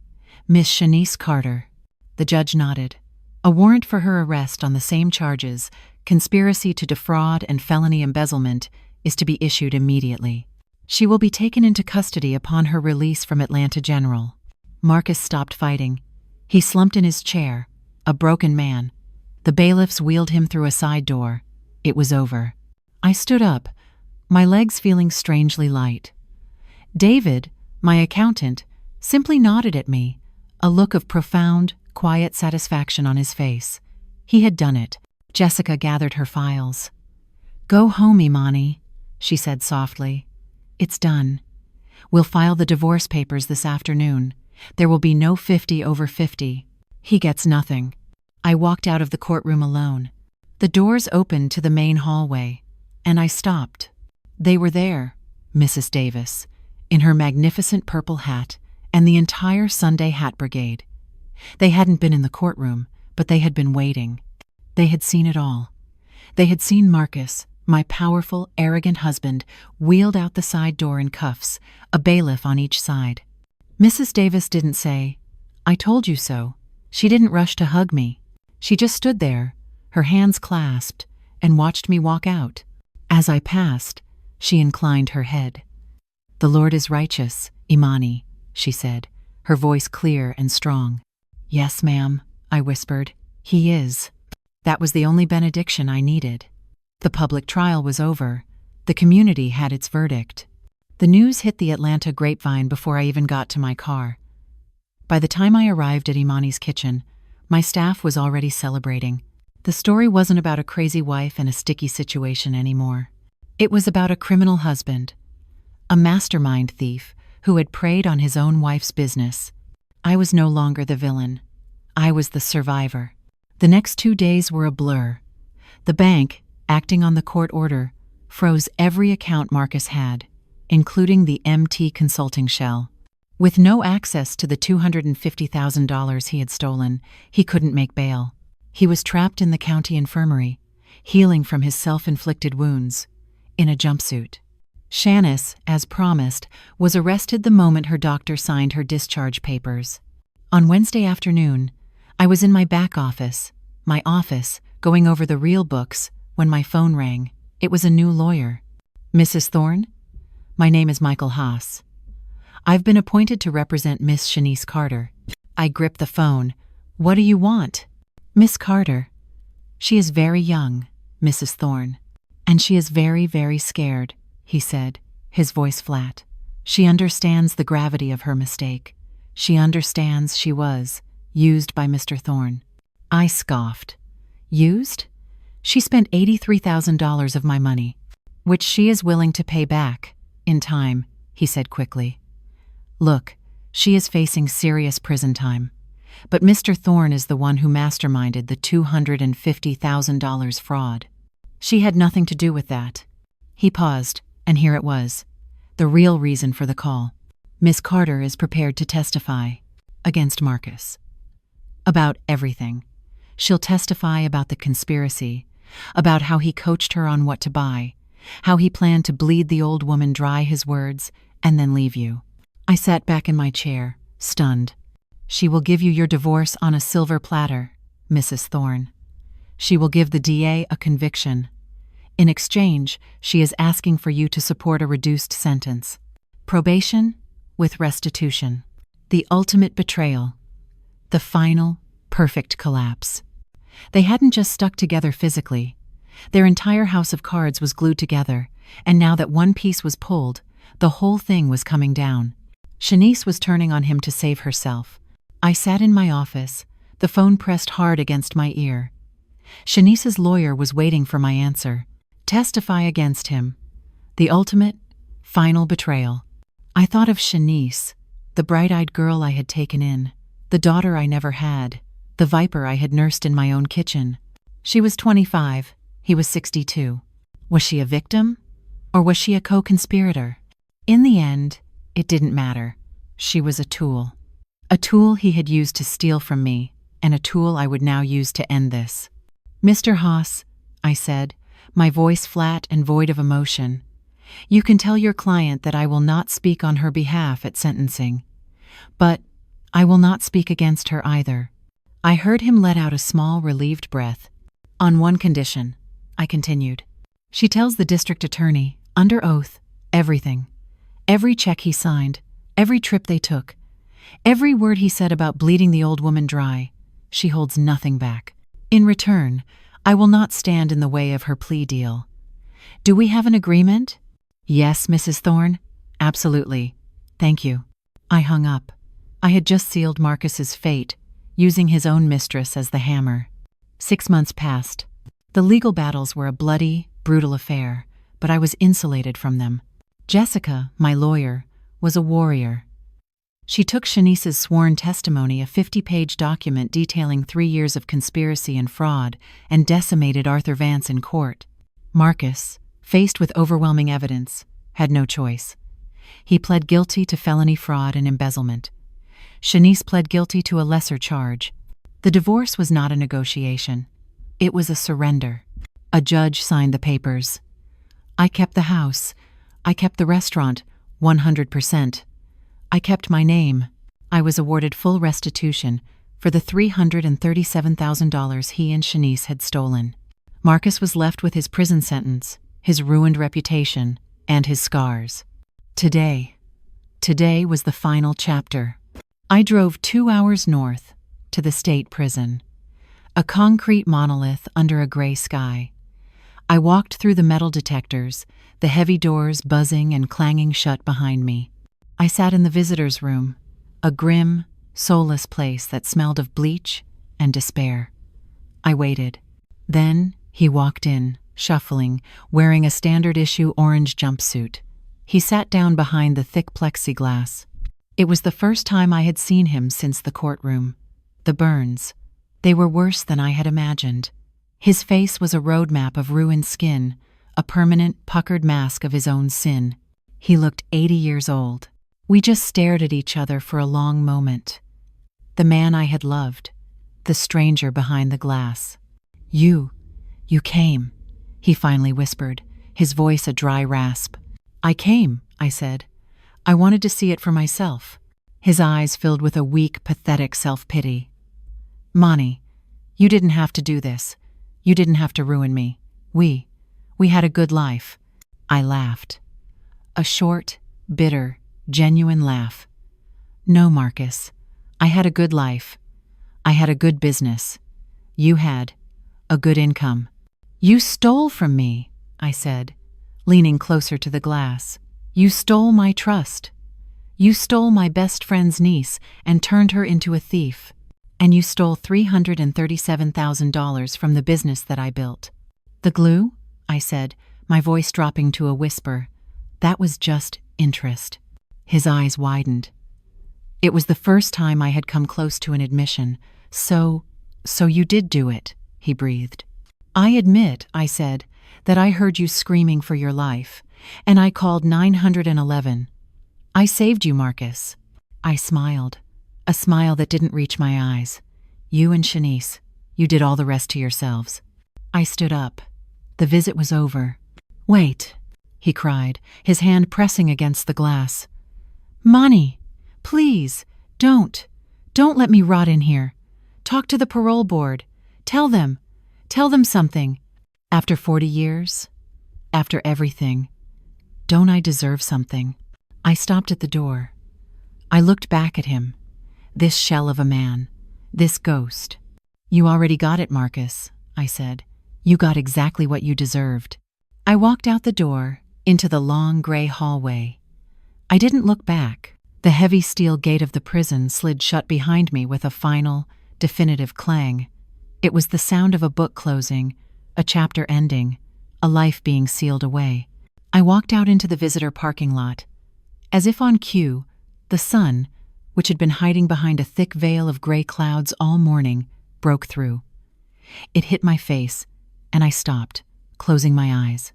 Miss Shanice Carter." The judge nodded. "A warrant for her arrest on the same charges, conspiracy to defraud and felony embezzlement, is to be issued immediately. She will be taken into custody upon her release from Atlanta General." Marcus stopped fighting. He slumped in his chair, a broken man. The bailiffs wheeled him through a side door. It was over. I stood up, my legs feeling strangely light. David, my accountant, simply nodded at me, a look of profound, quiet satisfaction on his face. He had done it. Jessica gathered her files. "Go home, Imani," she said softly. "It's done. We'll file the divorce papers this afternoon. There will be no 50 over 50. He gets nothing." I walked out of the courtroom alone. The doors opened to the main hallway, and I stopped. They were there, Mrs. Davis, in her magnificent purple hat, and the entire Sunday Hat Brigade. They hadn't been in the courtroom, but they had been waiting. They had seen it all. They had seen Marcus, my powerful, arrogant husband, wheeled out the side door in cuffs, a bailiff on each side. Mrs. Davis didn't say, "I told you so." She didn't rush to hug me. She just stood there, her hands clasped, and watched me walk out. As I passed, she inclined her head. "The Lord is righteous, Imani," she said, her voice clear and strong. "Yes, ma'am," I whispered. "He is." That was the only benediction I needed. The public trial was over. The community had its verdict. The news hit the Atlanta grapevine before I even got to my car. By the time I arrived at Imani's kitchen, my staff was already celebrating. The story wasn't about a crazy wife and a sticky situation anymore. It was about a criminal husband, a mastermind thief who had preyed on his own wife's business. I was no longer the villain. I was the survivor. The next 2 days were a blur. The bank, acting on the court order, froze every account Marcus had, including the MT Consulting shell. With no access to the $250,000 he had stolen, he couldn't make bail. He was trapped in the county infirmary, healing from his self-inflicted wounds, in a jumpsuit. Shanice, as promised, was arrested the moment her doctor signed her discharge papers. On Wednesday afternoon, I was in my back office, going over the real books, when my phone rang. It was a new lawyer. "Mrs. Thorne? My name is Michael Haas. I've been appointed to represent Miss Shanice Carter." I gripped the phone. "What do you want?" "Miss Carter. She is very young, Mrs. Thorne. And she is very, very scared," he said, his voice flat. "She understands the gravity of her mistake. She understands she was used by Mr. Thorne." I scoffed. "Used? She spent $83,000 of my money, which she is willing to pay back, in time," he said quickly. "Look, she is facing serious prison time. But Mr. Thorne is the one who masterminded the $250,000 fraud. She had nothing to do with that." He paused, and here it was, the real reason for the call. "Miss Carter is prepared to testify against Marcus. About everything. She'll testify about the conspiracy, about how he coached her on what to buy, how he planned to bleed the old woman dry, his words, and then leave you." I sat back in my chair, stunned. "She will give you your divorce on a silver platter, Mrs. Thorne. She will give the DA a conviction. In exchange, she is asking for you to support a reduced sentence. Probation with restitution. The ultimate betrayal. The final, perfect collapse." They hadn't just stuck together physically. Their entire house of cards was glued together, and now that one piece was pulled, the whole thing was coming down. Shanice was turning on him to save herself. I sat in my office, the phone pressed hard against my ear. Shanice's lawyer was waiting for my answer. Testify against him. The ultimate, final betrayal. I thought of Shanice, the bright-eyed girl I had taken in, the daughter I never had, the viper I had nursed in my own kitchen. She was 25, he was 62. Was she a victim? Or was she a co-conspirator? In the end, it didn't matter. She was a tool. A tool he had used to steal from me, and a tool I would now use to end this. "Mr. Haas," I said, my voice flat and void of emotion, "you can tell your client that I will not speak on her behalf at sentencing. But I will not speak against her either." I heard him let out a small, relieved breath. "On one condition," I continued. "She tells the district attorney, under oath, everything. Every check he signed, every trip they took, every word he said about bleeding the old woman dry. She holds nothing back. In return, I will not stand in the way of her plea deal. Do we have an agreement?" "Yes, Mrs. Thorne. Absolutely. Thank you." I hung up. I had just sealed Marcus's fate, using his own mistress as the hammer. 6 months passed. The legal battles were a bloody, brutal affair, but I was insulated from them. Jessica, my lawyer, was a warrior. She took Shanice's sworn testimony, a 50-page document detailing 3 years of conspiracy and fraud, and decimated Arthur Vance in court. Marcus, faced with overwhelming evidence, had no choice. He pled guilty to felony fraud and embezzlement. Shanice pled guilty to a lesser charge. The divorce was not a negotiation. It was a surrender. A judge signed the papers. I kept the house. I kept the restaurant, 100%. I kept my name. I was awarded full restitution for the $337,000 he and Shanice had stolen. Marcus was left with his prison sentence, his ruined reputation, and his scars. Today was the final chapter. I drove 2 hours north to the state prison, a concrete monolith under a gray sky. I walked through the metal detectors, the heavy doors buzzing and clanging shut behind me. I sat in the visitor's room, a grim, soulless place that smelled of bleach and despair. I waited. Then he walked in, shuffling, wearing a standard-issue orange jumpsuit. He sat down behind the thick plexiglass. It was the first time I had seen him since the courtroom. The burns, they were worse than I had imagined. His face was a roadmap of ruined skin, a permanent, puckered mask of his own sin. He looked 80 years old. We just stared at each other for a long moment. The man I had loved, the stranger behind the glass. You came," he finally whispered, his voice a dry rasp. "I came," I said. "I wanted to see it for myself." His eyes filled with a weak, pathetic self-pity. "Monty, you didn't have to do this. You didn't have to ruin me. We had a good life." I laughed. A short, bitter, genuine laugh. "No, Marcus. I had a good life. I had a good business. You had a good income." "You stole from me," I said, leaning closer to the glass. "You stole my trust. You stole my best friend's niece and turned her into a thief. And you stole $337,000 from the business that I built." "The glue?" I said, my voice dropping to a whisper. "That was just interest." His eyes widened. It was the first time I had come close to an admission. So you did do it," he breathed. "I admit," I said, "that I heard you screaming for your life, and I called 911. I saved you, Marcus." I smiled, a smile that didn't reach my eyes. "You and Shanice, you did all the rest to yourselves." I stood up. The visit was over. "Wait," he cried, his hand pressing against the glass. "Monty, please, don't let me rot in here. Talk to the parole board. Tell them something. After 40 years, after everything, don't I deserve something?" I stopped at the door. I looked back at him, this shell of a man, this ghost. "You already got it, Marcus," I said. "You got exactly what you deserved." I walked out the door, into the long gray hallway. I didn't look back. The heavy steel gate of the prison slid shut behind me with a final, definitive clang. It was the sound of a book closing, a chapter ending, a life being sealed away. I walked out into the visitor parking lot. As if on cue, the sun, which had been hiding behind a thick veil of gray clouds all morning, broke through. It hit my face, and I stopped, closing my eyes.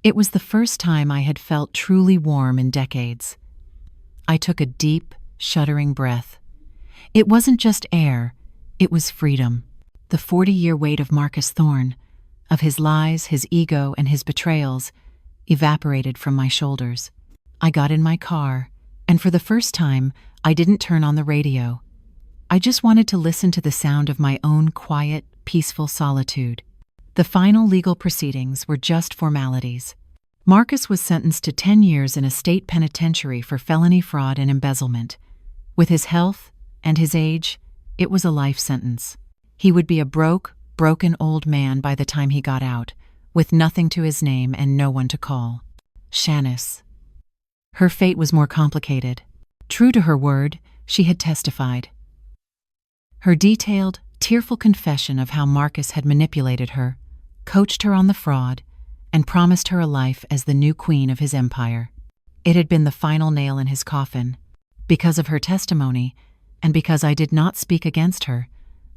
It was the first time I had felt truly warm in decades. I took a deep, shuddering breath. It wasn't just air, it was freedom. The 40-year weight of Marcus Thorne, of his lies, his ego, and his betrayals, evaporated from my shoulders. I got in my car, and for the first time, I didn't turn on the radio. I just wanted to listen to the sound of my own quiet, peaceful solitude. The final legal proceedings were just formalities. Marcus was sentenced to 10 years in a state penitentiary for felony fraud and embezzlement. With his health and his age, it was a life sentence. He would be a broken old man by the time he got out, with nothing to his name and no one to call. Shanice. Her fate was more complicated. True to her word, she had testified. Her detailed, tearful confession of how Marcus had manipulated her, coached her on the fraud, and promised her a life as the new queen of his empire. It had been the final nail in his coffin. Because of her testimony, and because I did not speak against her,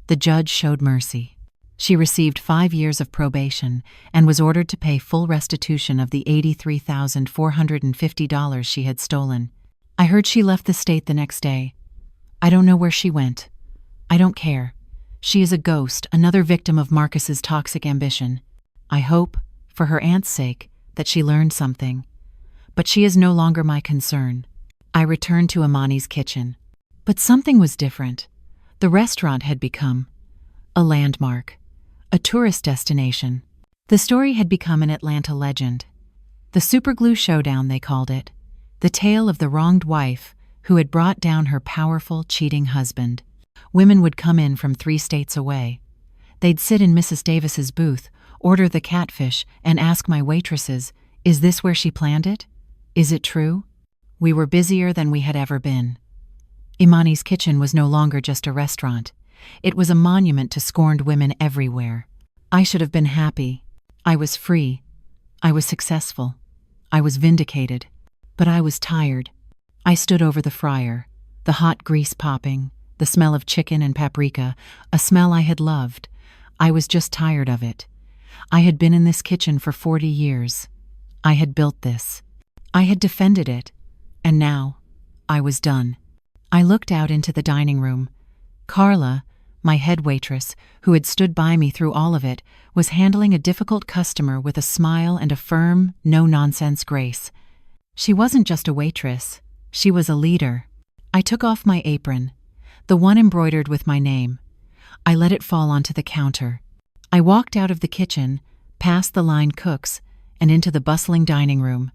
the judge showed mercy. She received 5 years of probation and was ordered to pay full restitution of the $83,450 she had stolen. I heard she left the state the next day. I don't know where she went. I don't care. She is a ghost, another victim of Marcus's toxic ambition. I hope, for her aunt's sake, that she learned something. But she is no longer my concern. I returned to Imani's kitchen. But something was different. The restaurant had become a landmark, a tourist destination. The story had become an Atlanta legend. The superglue showdown, they called it. The tale of the wronged wife who had brought down her powerful, cheating husband. Women would come in from 3 states away. They'd sit in Mrs. Davis's booth, order the catfish, and ask my waitresses, "Is this where she planned it? Is it true?" We were busier than we had ever been. Imani's kitchen was no longer just a restaurant. It was a monument to scorned women everywhere. I should have been happy. I was free. I was successful. I was vindicated. But I was tired. I stood over the fryer, the hot grease popping, the smell of chicken and paprika, a smell I had loved. I was just tired of it. I had been in this kitchen for 40 years. I had built this. I had defended it. And now, I was done. I looked out into the dining room. Carla, my head waitress, who had stood by me through all of it, was handling a difficult customer with a smile and a firm, no-nonsense grace. She wasn't just a waitress. She was a leader. I took off my apron, the one embroidered with my name. I let it fall onto the counter. I walked out of the kitchen, past the line cooks, and into the bustling dining room.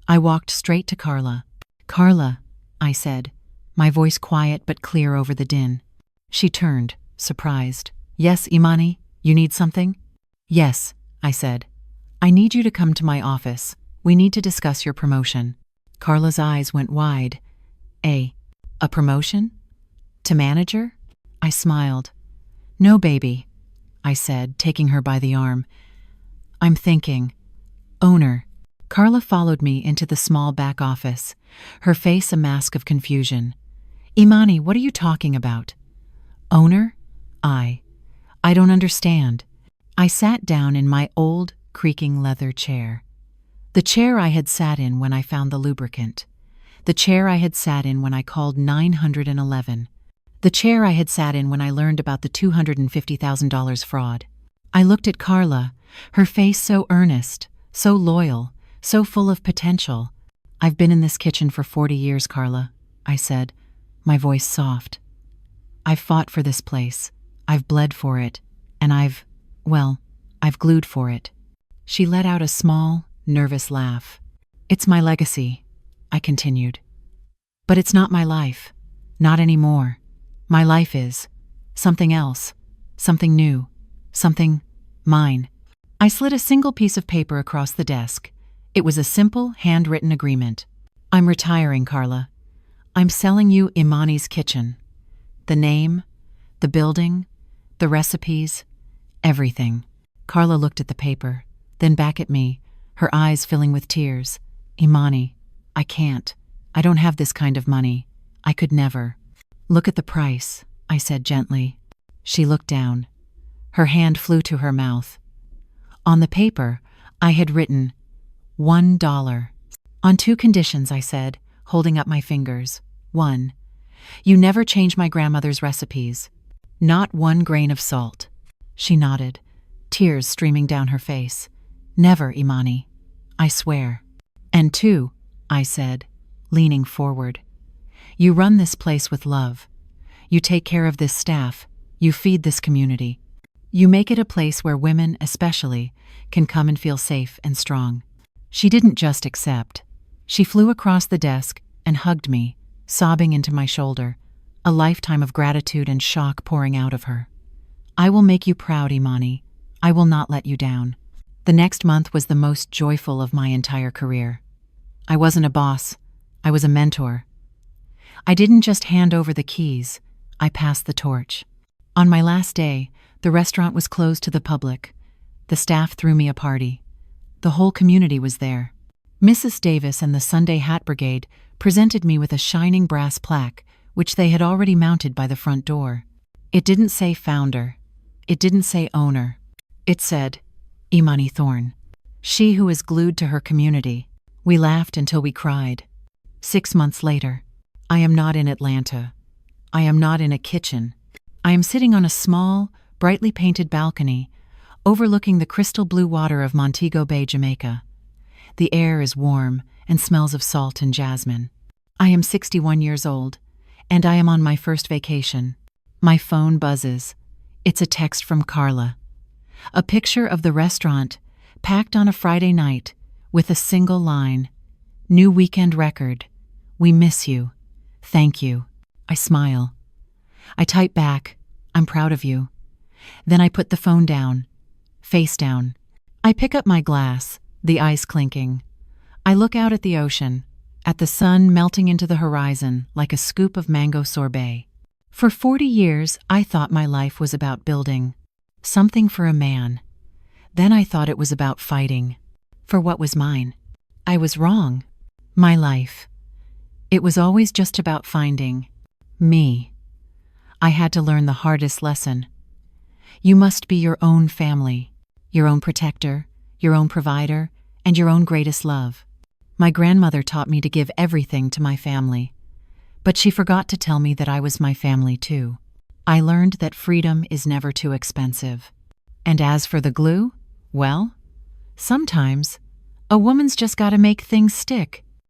I walked straight to Carla. "Carla," I said, my voice quiet but clear over the din. She turned, surprised. "Yes, Imani, you need something?" "Yes," I said. "I need you to come to my office. We need to discuss your promotion." Carla's eyes went wide. A promotion? To manager?" I smiled. "No, baby," I said, taking her by the arm. "I'm thinking. Owner." Carla followed me into the small back office, her face a mask of confusion. "Imani, what are you talking about?" "Owner?" I don't understand." I sat down in my old, creaking leather chair. The chair I had sat in when I found the lubricant. The chair I had sat in when I called 911. The chair I had sat in when I learned about the $250,000 fraud. I looked at Carla, her face so earnest, so loyal, so full of potential. "I've been in this kitchen for 40 years, Carla," I said, my voice soft. "I've fought for this place. I've bled for it. And I've glued for it." She let out a small, nervous laugh. "It's my legacy," I continued. "But it's not my life. Not anymore. My life is something else, something new, something mine." I slid a single piece of paper across the desk. It was a simple, handwritten agreement. "I'm retiring, Carla. I'm selling you Imani's kitchen. The name, the building, the recipes, everything." Carla looked at the paper, then back at me, her eyes filling with tears. "Imani, I can't. I don't have this kind of money. I could never. Look at the price, I said gently. She looked down. Her hand flew to her mouth. On the paper, I had written, $1. On 2 conditions, I said, holding up my fingers. 1. You never change my grandmother's recipes. Not 1 grain of salt. She nodded, tears streaming down her face. Never, Imani. I swear. And 2, I said, leaning forward. You run this place with love. You take care of this staff. You feed this community. You make it a place where women, especially, can come and feel safe and strong. She didn't just accept. She flew across the desk and hugged me, sobbing into my shoulder, a lifetime of gratitude and shock pouring out of her. I will make you proud, Imani. I will not let you down. The next month was the most joyful of my entire career. I wasn't a boss. I was a mentor. I didn't just hand over the keys. I passed the torch. On my last day, the restaurant was closed to the public. The staff threw me a party. The whole community was there. Mrs. Davis and the Sunday Hat Brigade presented me with a shining brass plaque, which they had already mounted by the front door. It didn't say founder. It didn't say owner. It said, Imani Thorne. She who is glued to her community. We laughed until we cried. 6 months later, I am not in Atlanta. I am not in a kitchen. I am sitting on a small, brightly painted balcony, overlooking the crystal blue water of Montego Bay, Jamaica. The air is warm and smells of salt and jasmine. I am 61 years old, and I am on my first vacation. My phone buzzes. It's a text from Carla. A picture of the restaurant, packed on a Friday night, with a single line, "New weekend record. We miss you. Thank you." I smile. I type back, "I'm proud of you." Then I put the phone down, face down. I pick up my glass, the ice clinking. I look out at the ocean, at the sun melting into the horizon like a scoop of mango sorbet. For 40 years, I thought my life was about building something for a man. Then I thought it was about fighting for what was mine. I was wrong. My life. It was always just about finding me. I had to learn the hardest lesson. You must be your own family, your own protector, your own provider, and your own greatest love. My grandmother taught me to give everything to my family, but she forgot to tell me that I was my family too. I learned that freedom is never too expensive. And as for the glue, well, sometimes a woman's just gotta make things stick.